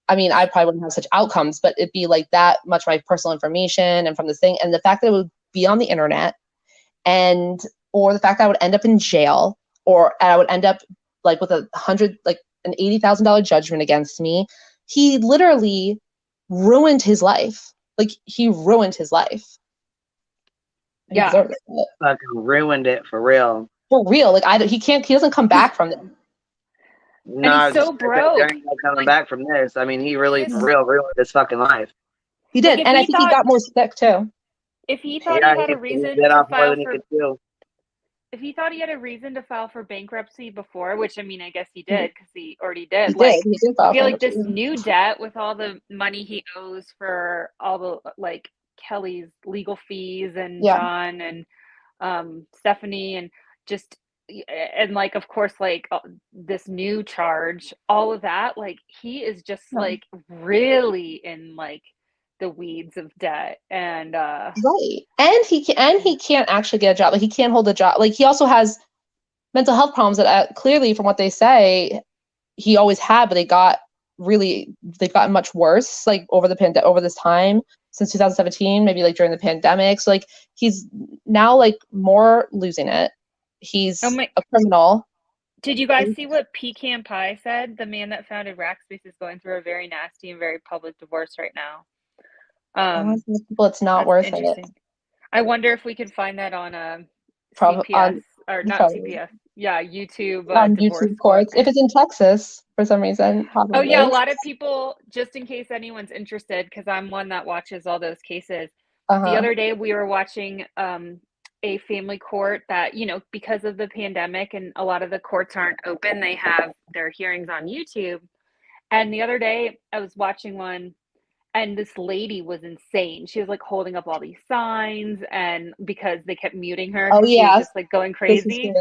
Speaker 2: I mean, I probably wouldn't have such outcomes, but it'd be like that much my personal information and from this thing, and the fact that it would be on the internet, or the fact that I would end up in jail, or I would end up like with an $80,000 judgment against me. He literally ruined his life. Like, he ruined his life.
Speaker 4: Yeah.
Speaker 1: Fucking ruined it for real.
Speaker 2: For real. Like, he doesn't come back from it.
Speaker 1: No,
Speaker 4: and he's so broke.
Speaker 1: There ain't no coming back from this. I mean, he really ruined his fucking life.
Speaker 2: He did. And I think he got more sick too.
Speaker 4: If he thought he had a reason to file for... If he thought he had a reason to file for bankruptcy before, which, I mean, I guess he did because he already did.
Speaker 2: He did
Speaker 4: I feel like this new debt with all the money he owes for all the, like, Kelly's legal fees and John and Stephanie and just, and like, of course, like this new charge, all of that, like, he is just like really in like the weeds of debt, and
Speaker 2: right, and he can't actually get a job. Like, he can't hold a job. Like, he also has mental health problems that clearly, from what they say, he always had, but they've gotten much worse, like over this time since 2017, maybe like during the pandemic. So like, he's now like more losing it. He's a criminal.
Speaker 4: Did you guys see what Pecan Pie said? The man that founded Rackspace is going through a very nasty and very public divorce right now.
Speaker 2: People, it's not worth it.
Speaker 4: I wonder if we could find that on CPS or not CPS. Yeah, YouTube.
Speaker 2: YouTube courts. If it's in Texas for some reason. Probably.
Speaker 4: Oh yeah, a lot of people. Just in case anyone's interested, because I'm one that watches all those cases. The other day we were watching a family court that, you know, because of the pandemic and a lot of the courts aren't open, they have their hearings on YouTube. And the other day I was watching one. And this lady was insane. She was like holding up all these signs, and because they kept muting her, she was just like going crazy.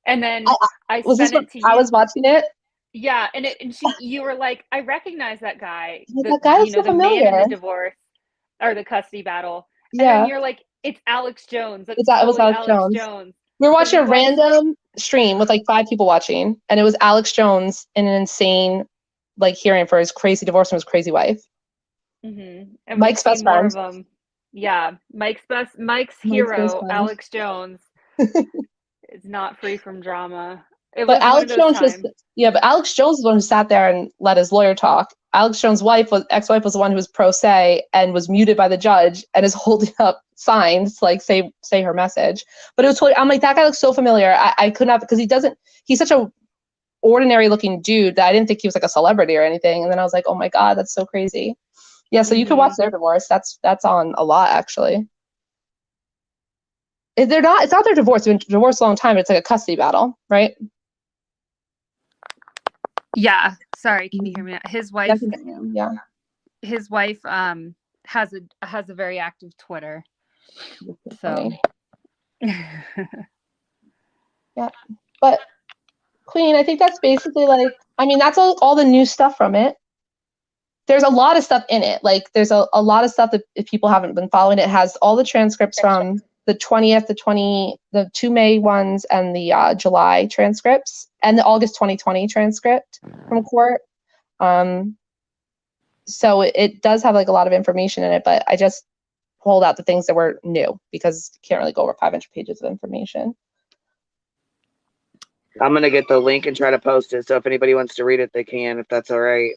Speaker 4: And then I
Speaker 2: was
Speaker 4: sent
Speaker 2: this
Speaker 4: it to you.
Speaker 2: I was watching it.
Speaker 4: Yeah, and you were like, I recognize that guy.
Speaker 2: That guy looks so
Speaker 4: the man in
Speaker 2: familiar.
Speaker 4: the divorce or the custody battle. And
Speaker 2: Yeah.
Speaker 4: then you're like, it's Alex Jones. That's
Speaker 2: It was
Speaker 4: totally
Speaker 2: Alex Jones. We were watching a random stream with like 5 people watching, and it was Alex Jones in an insane like hearing for his crazy divorce from his crazy wife.
Speaker 4: And
Speaker 2: Mike's best
Speaker 4: more
Speaker 2: friend.
Speaker 4: of them. Yeah, Mike's hero, Alex Jones, is not free from drama.
Speaker 2: But Alex Jones was the one who sat there and let his lawyer talk. Alex Jones' ex-wife was the one who was pro se and was muted by the judge and is holding up signs to like say her message. But it was totally, I'm like, that guy looks so familiar. I could not, because he's such a ordinary looking dude that I didn't think he was like a celebrity or anything. And then I was like, oh my God, that's so crazy. Yeah, so you can watch their divorce. That's on a lot actually. It's not their divorce. They've been divorced a long time. It's like a custody battle, right?
Speaker 4: Yeah. Sorry, can you hear me? His wife.
Speaker 2: Yeah.
Speaker 4: His wife has a very active Twitter. So.
Speaker 2: Yeah, but Queen, I think that's basically like, I mean, that's all the new stuff from it. There's a lot of stuff in it. Like there's a lot of stuff that if people haven't been following, it has all the transcripts from the 20th, the 2 May ones and the July transcripts and the August 2020 transcript from court. So it does have like a lot of information in it, but I just pulled out the things that were new because you can't really go over 500 pages of information.
Speaker 1: I'm going to get the link and try to post it. So if anybody wants to read it, they can, if that's all right.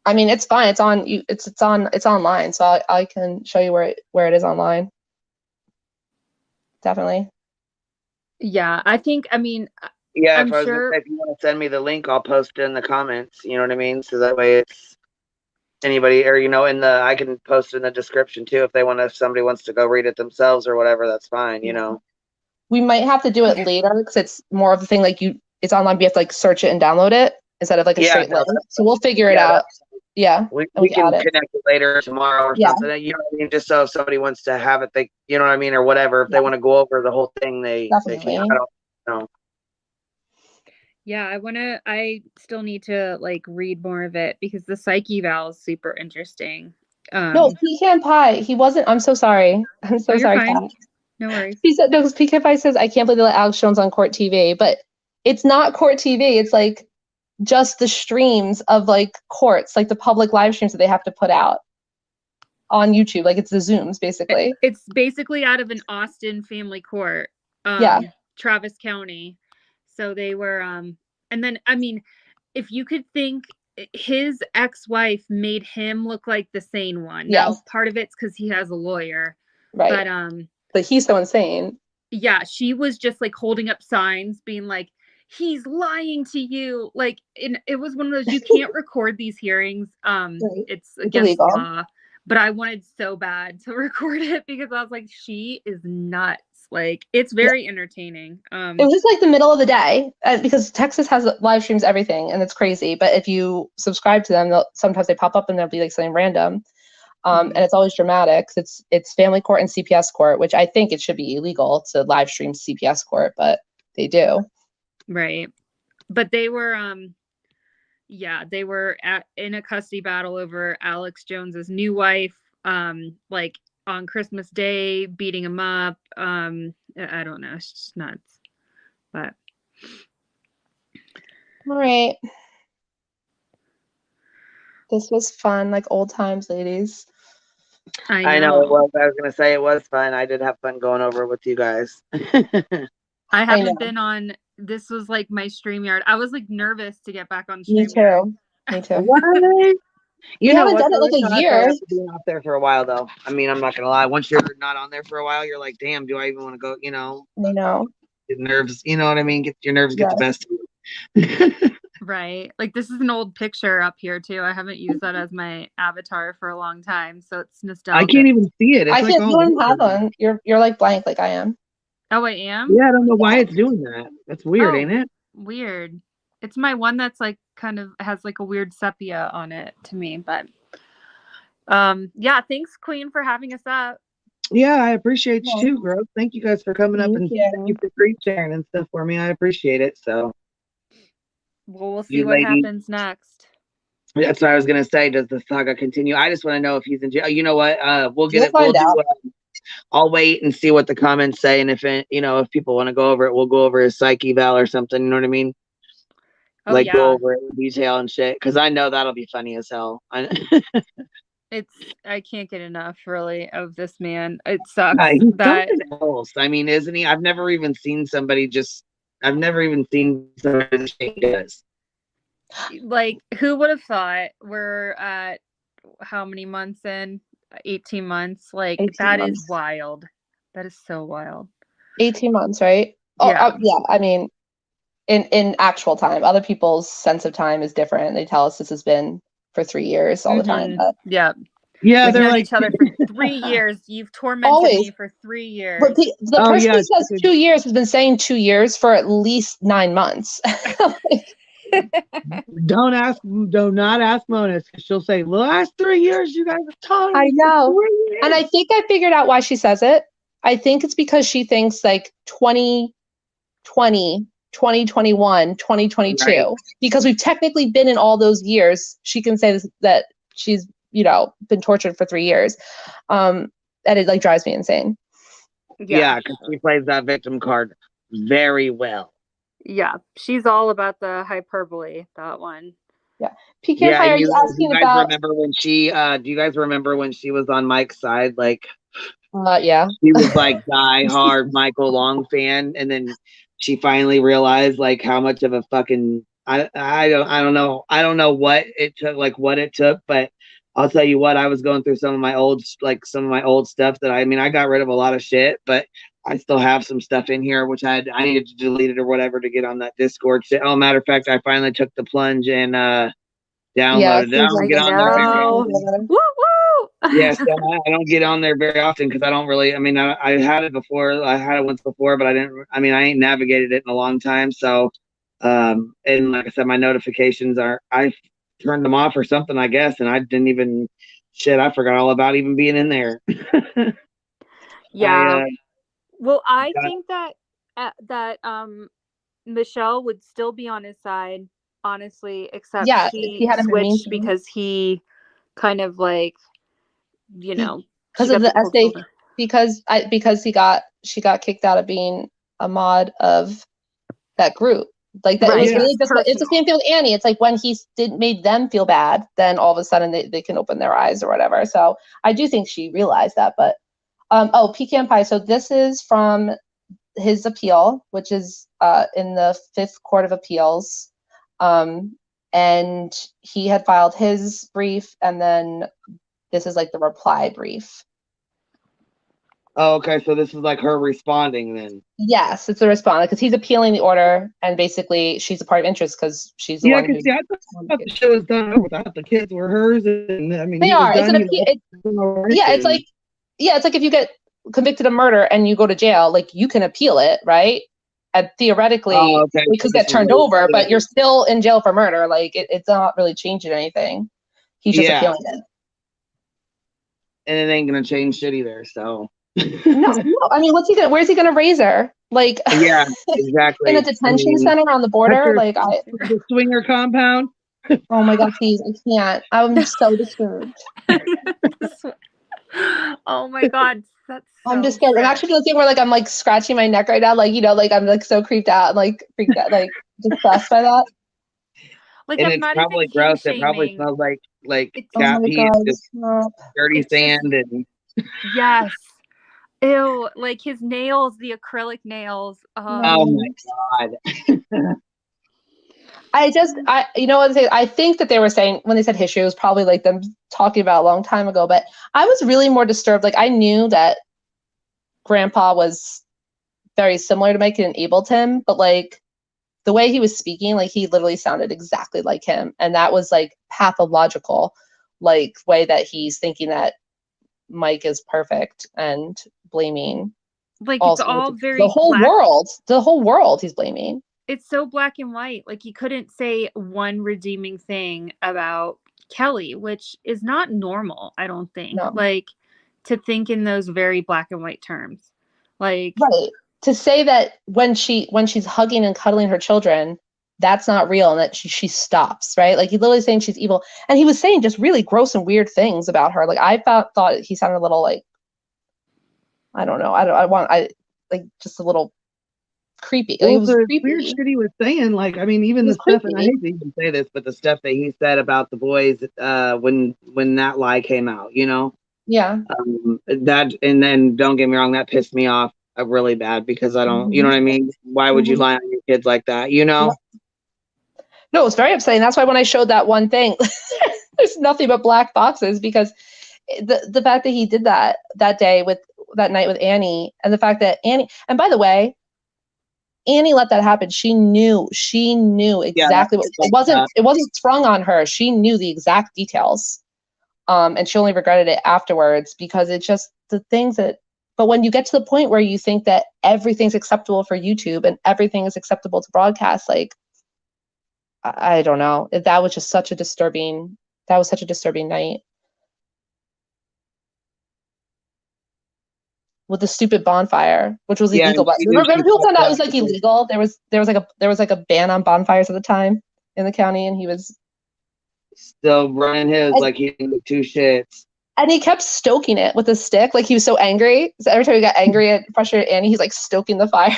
Speaker 2: I mean, it's fine. It's online. So I can show you where it is online. Definitely.
Speaker 4: Yeah,
Speaker 1: yeah,
Speaker 4: I'm sure
Speaker 1: if you want to send me the link, I'll post it in the comments. You know what I mean? So that way it's anybody, or I can post it in the description too if somebody wants to go read it themselves or whatever. That's fine.
Speaker 2: We might have to do it later because it's more of the thing it's online. But you have to like search it and download it instead of like a straight link. So we'll figure it out. Yeah,
Speaker 1: we can connect it later tomorrow or something. You know what I mean? Just so if somebody wants to have it, they, you know what I mean, or whatever. If they want to go over the whole thing, they can. I don't know.
Speaker 4: Yeah, I still need to like read more of it because the psyche eval is super interesting.
Speaker 2: No, Pecan Pie. He wasn't. I'm so sorry. I'm so sorry.
Speaker 4: Fine. No worries.
Speaker 2: He said, no, because Pecan Pie says, I can't believe they let Alex Jones on court TV, but it's not court TV. It's like just the streams of like courts, like the public live streams that they have to put out on YouTube. Like it's the Zooms basically.
Speaker 4: It's basically out of an Austin family court. Travis County. So they were, and then, I mean, if you could think his ex-wife made him look like the sane one.
Speaker 2: Yes.
Speaker 4: Now, part of it's because he has a lawyer.
Speaker 2: Right. But he's so insane.
Speaker 4: Yeah, she was just like holding up signs being like, he's lying to you. Like, it was one of those, you can't record these hearings. Right. It's against illegal. Law. But I wanted so bad to record it because I was like, she is nuts. Like, it's very entertaining.
Speaker 2: It was just like the middle of the day because Texas has live streams everything and it's crazy. But if you subscribe to them, sometimes they pop up and they'll be like something random. And it's always dramatic. It's family court and CPS court, which I think it should be illegal to live stream CPS court, but they do.
Speaker 4: Right. But they were, they were in a custody battle over Alex Jones's new wife, like on Christmas Day, beating him up. I don't know. It's just nuts. But.
Speaker 2: All right. This was fun, like old times, ladies.
Speaker 1: I know it was. I was going to say it was fun. I did have fun going over with you guys.
Speaker 4: I haven't been on. This was like my StreamYard. I was like nervous to get back on StreamYard.
Speaker 2: Me too.
Speaker 1: What?
Speaker 2: You haven't done it like a year.
Speaker 1: Being off there for a while, though. I mean, I'm not going to lie. Once you're not on there for a while, you're like, damn, do I even want to go?
Speaker 2: I know.
Speaker 1: Get nerves. You know what I mean? Your nerves get the best of you.
Speaker 4: Right. Like this is an old picture up here too. I haven't used that as my avatar for a long time, so it's nostalgic.
Speaker 1: I can't even see it. It's
Speaker 2: I can't. You don't have one. You're like blank, like I am.
Speaker 4: Oh, I am.
Speaker 1: Yeah, I don't know why it's doing that. That's weird, ain't it?
Speaker 4: Weird. It's my one that's like kind of has like a weird sepia on it to me, but yeah. Thanks, Queen, for having us up.
Speaker 5: Yeah, I appreciate you too, girl. Thank you guys for coming up and thank you for screen sharing and stuff for me. I appreciate it. So,
Speaker 4: well, we'll see what happens next.
Speaker 5: That's what I was gonna say. Does the saga continue? I just want to know if he's in jail. You know what? We'll get
Speaker 2: We'll
Speaker 5: it. We'll
Speaker 2: find out.
Speaker 5: do. I'll wait and see what the comments say, and if it, if people want to go over it, we'll go over his psych eval or something. You know what I mean?
Speaker 4: Oh,
Speaker 5: like
Speaker 4: yeah.
Speaker 5: Go over it in detail and shit, because I know that'll be funny as hell.
Speaker 4: I can't get enough really of this man. It sucks
Speaker 5: that I mean, isn't he? I've never even seen somebody does.
Speaker 4: Like, who would have thought we're at how many months in? 18 months. Like 18 that months. Is wild. That is so wild.
Speaker 2: 18 months, right? Yeah. Yeah. I mean, in actual time, other people's sense of time is different. They tell us this has been for 3 years all the time. But
Speaker 4: yeah.
Speaker 5: Yeah,
Speaker 4: we've known each other for 3 years. You've tormented me for 3 years.
Speaker 2: But the person who says 2 years has been saying 2 years for at least 9 months.
Speaker 5: Do not ask Mona. She'll say, the last 3 years you guys have talked.
Speaker 2: I know. And I think I figured out why she says it. I think it's because she thinks like 2020, 2021, 2022. Right. Because we've technically been in all those years. She can say this, that she's, been tortured for 3 years. And it like drives me insane.
Speaker 5: Yeah, because she plays that victim card very well.
Speaker 4: Yeah, she's all about the hyperbole, that one.
Speaker 2: Yeah. PK Empire, are you asking about...
Speaker 5: Remember when she, do you guys remember when she was on Mike's side? Like,
Speaker 2: yeah.
Speaker 5: She was like die-hard Michael Long fan, and then she finally realized like how much of a fucking... I don't know what it took, but I'll tell you what, I was going through some of my old stuff that I got rid of a lot of shit, but I still have some stuff in here which I needed to delete it or whatever to get on that Discord shit. Oh, matter of fact, I finally took the plunge and downloaded it. I don't get on there very often.
Speaker 4: Woo woo!
Speaker 5: Yes, I don't get on there very often because I don't really. I had it before. I had it once before, but I didn't. I ain't navigated it in a long time. So, and like I said, my notifications I turned them off or something, I guess, and I didn't even. Shit, I forgot all about even being in there.
Speaker 4: Yeah. Well, I think that Michelle would still be on his side, honestly, except she switched because he kind of like,
Speaker 2: because of the essay, because she got kicked out of being a mod of that group. Like that, it was really just it's the same thing with Annie. It's like when he made them feel bad, then all of a sudden they can open their eyes or whatever. So I do think she realized that. But Pecan Pie. So this is from his appeal, which is in the 5th Court of Appeals, and he had filed his brief, and then this is like the reply brief.
Speaker 5: Oh, okay. So this is like her responding then.
Speaker 2: Yes, it's a response because he's appealing the order, and basically she's a part of interest because she's the one who.
Speaker 5: I thought the show was done over. I thought the kids were hers, and
Speaker 2: they are. It's an appeal. It's like if you get convicted of murder and you go to jail, like you can appeal it, right? And theoretically, it could get turned over, but you're still in jail for murder. Like it's not really changing anything. He's just appealing it.
Speaker 5: And it ain't gonna change shit either. So.
Speaker 2: No. Where's he gonna raise her? Like,
Speaker 5: yeah, exactly.
Speaker 2: In a detention center on the border, like
Speaker 5: the swinger compound.
Speaker 2: Oh my god, please! I can't. I'm so disturbed.
Speaker 4: Oh my god, that's.
Speaker 2: I'm just scared. I'm actually doing the thing where like I'm like scratching my neck right now, like like I'm like so creeped out and like freaked out, like disgusted by that.
Speaker 4: Like,
Speaker 5: and
Speaker 4: I'm
Speaker 5: it's
Speaker 4: not
Speaker 5: probably
Speaker 4: even
Speaker 5: gross.
Speaker 4: shaming.
Speaker 5: It probably smells like cat pee and just dirty sand and.
Speaker 4: Yes. Ew, like his nails, the acrylic nails.
Speaker 5: Oh my god.
Speaker 2: I think that they were saying when they said history, it was probably like them talking about a long time ago, but I was really more disturbed. Like I knew that Grandpa was very similar to Mike and enabled him, but like the way he was speaking, like he literally sounded exactly like him. And that was like pathological, like way that he's thinking that Mike is perfect and blaming
Speaker 4: like it's all very
Speaker 2: the whole world he's blaming.
Speaker 4: It's so black and white. Like he couldn't say one redeeming thing about Kelly, which is not normal, I don't think.
Speaker 2: No.
Speaker 4: Like to think in those very black and white terms. Like,
Speaker 2: right. To say that when she's hugging and cuddling her children, that's not real, and that she stops, right? Like, he's literally saying she's evil. And he was saying just really gross and weird things about her. Like, I thought he sounded a little like, I don't know. Like, just a little creepy. Like,
Speaker 5: Well,
Speaker 2: it was
Speaker 5: the
Speaker 2: creepy.
Speaker 5: weird shit he was saying, like, I mean, even the stuff, and I hate to even say this, but the stuff that he said about the boys when that lie came out, you know?
Speaker 2: Yeah.
Speaker 5: That, and then don't get me wrong, that pissed me off really bad, because I don't, you know what I mean? Why would you lie on your kids like that, you know?
Speaker 2: No, it was very upsetting. That's why when I showed that one thing, there's nothing but black boxes, because the fact that he did that day with that night with Annie, and the fact that Annie, and by the way, Annie let that happen. She knew exactly what it wasn't sprung on her. She knew the exact details. And she only regretted it afterwards, because it's just the things that, but when you get to the point where you think that everything's acceptable for YouTube and everything is acceptable to broadcast, like, I don't know. That was just such a disturbing night. With the stupid bonfire, which was illegal. But remember people found out it was like illegal? There was like a ban on bonfires at the time in the county, and he was
Speaker 5: still running his, like, he didn't give two shits.
Speaker 2: And he kept stoking it with a stick, like he was so angry. So every time he got angry and frustrated Annie, he's like stoking the fire.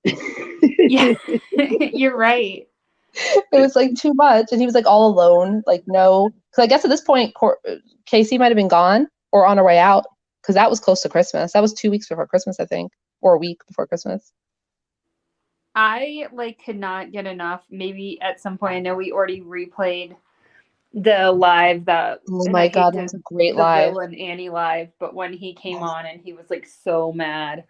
Speaker 4: Yeah, you're right.
Speaker 2: It was like too much, and he was like all alone, like no. Because I guess at this point, Casey might have been gone or on her way out, because that was close to Christmas. That was 2 weeks before Christmas, I think, or a week before Christmas.
Speaker 4: I could not get enough. Maybe at some point, I know we already replayed the live that.
Speaker 2: Oh my God, that was a great live.
Speaker 4: Bill and Annie live, but when he came on and he was like so mad,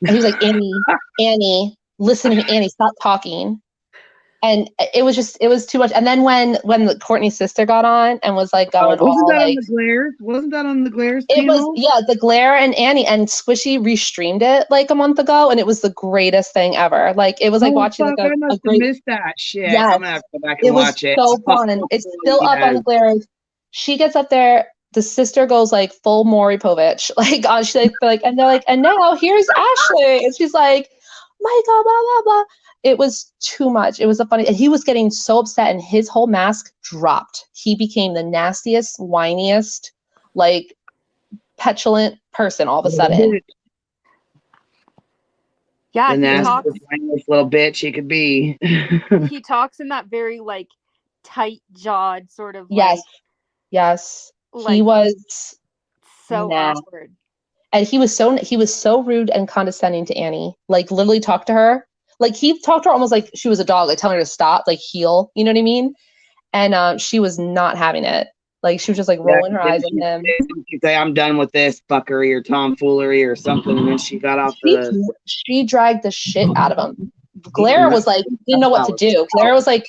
Speaker 2: and he was like, Annie, listen to me, Annie, stop talking. And it was too much. And then when Courtney's sister got on and was like going
Speaker 5: wasn't that
Speaker 2: like,
Speaker 5: on the Glares? Wasn't that on the Glares
Speaker 2: it
Speaker 5: channel?
Speaker 2: Was the Glare and Annie, and Squishy restreamed it like a month ago, and it was the greatest thing ever. Like, it was like watching
Speaker 5: fuck,
Speaker 2: like
Speaker 5: I must have missed that shit.
Speaker 2: Yes,
Speaker 5: I'm gonna have to go back and watch it.
Speaker 2: It was so fun, and it's still up on the Glare. She gets up there, the sister goes like full Maury Povich, like she's like, and they're like, and now here's Ashley, and she's like, Michael, blah blah blah. It was too much. It was a funny, and he was getting so upset, and his whole mask dropped. He became the nastiest, whiniest, like petulant person all of a sudden.
Speaker 4: Yeah,
Speaker 5: the nastiest, whiniest little bitch he could be.
Speaker 4: He talks in that very like tight-jawed sort of
Speaker 2: yes.
Speaker 4: Like,
Speaker 2: he was
Speaker 4: so awkward.
Speaker 2: And he was so rude and condescending to Annie. Like, literally talked to her. Like, he talked to her almost like she was a dog, like telling her to stop, like heel, you know what I mean? And she was not having it. Like, she was just like rolling her eyes at him.
Speaker 5: She'd say, I'm done with this fuckery or tomfoolery or something, and then she got off
Speaker 2: she dragged the shit out of him. Glare was like, didn't know what to do. Glare was like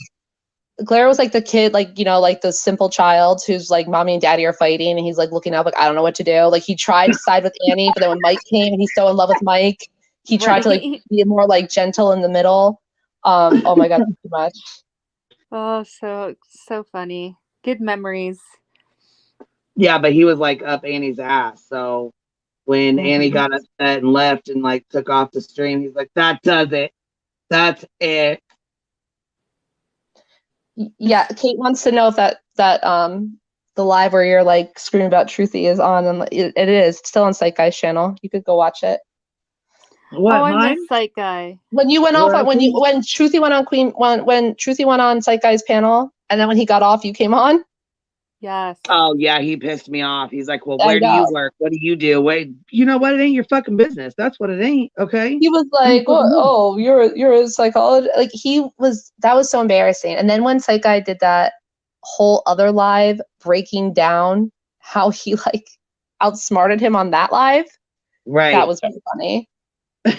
Speaker 2: the kid, like, you know, like the simple child who's like, mommy and daddy are fighting, and he's like looking up like, I don't know what to do. Like, he tried to side with Annie, but then when Mike came and he's so in love with Mike, he tried to like be more like gentle in the middle. Oh my God, too much.
Speaker 4: Oh, so funny. Good memories.
Speaker 5: Yeah, but he was like up Annie's ass. So when Annie got upset and left and like took off the stream, he's like, that does it. That's it.
Speaker 2: Yeah, Kate wants to know if that the live where you're like screaming about Truthy is on, and it is. It's still on Psych Guy's channel. You could go watch it.
Speaker 5: What?
Speaker 4: I miss Psych Guy.
Speaker 2: When you went off on when Truthy went on when Truthy went on Psych Guy's panel, and then when he got off, you came on.
Speaker 4: Yes.
Speaker 5: Oh yeah, he pissed me off. He's like, well, where do you work? What do you do? Wait, you know what? It ain't your fucking business. That's what it ain't. Okay.
Speaker 2: He was like, oh, you're a psychologist. Like, that was so embarrassing. And then when Psych Guy did that whole other live breaking down how he like outsmarted him on that live,
Speaker 5: right?
Speaker 2: That was very funny.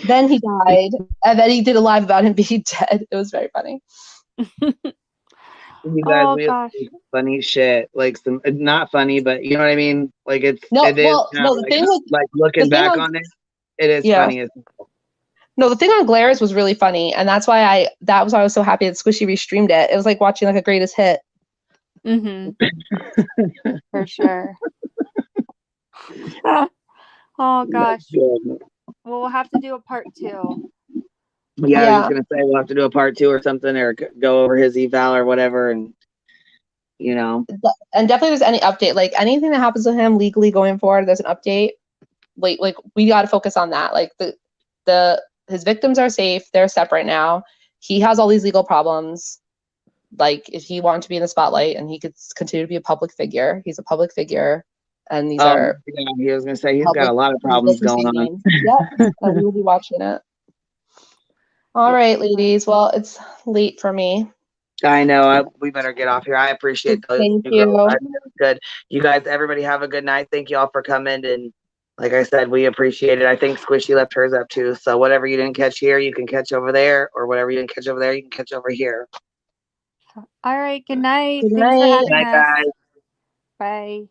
Speaker 2: Then he died, and then he did a live about him being dead. It was very funny.
Speaker 5: You guys, we have funny shit, like some not funny, but you know what I mean. Like the thing with like looking back on it, it is funny as well.
Speaker 2: No, the thing on Glares was really funny, and that's why I was so happy that Squishy restreamed it. It was like watching like a greatest hit.
Speaker 4: For sure. Oh gosh.
Speaker 1: Good.
Speaker 4: Well, we'll have to do a part 2.
Speaker 1: Yeah, I was just gonna say we'll have to do a part 2 or something, or go over his eval or whatever, and
Speaker 2: And definitely, there's any update, like anything that happens to him legally going forward, there's an update. Like we got to focus on that. Like his victims are safe. They're separate now. He has all these legal problems. Like if he wanted to be in the spotlight and he could continue to be a public figure, he's a public figure, and these are.
Speaker 1: Yeah, he was gonna say he's got a lot of problems going on.
Speaker 2: Yep, and we will be watching it. All right, ladies. Well, it's late for me.
Speaker 1: I know. We better get off here. I appreciate those.
Speaker 2: Thank you.
Speaker 1: Good. You guys, everybody have a good night. Thank you all for coming. And like I said, we appreciate it. I think Squishy left hers up too. So whatever you didn't catch here, you can catch over there, or whatever you didn't catch over there, you can catch over here.
Speaker 4: All right. Good night.
Speaker 2: Good
Speaker 4: Thanks for
Speaker 2: night.
Speaker 4: having
Speaker 1: Good night,
Speaker 4: us.
Speaker 1: guys.
Speaker 4: Bye.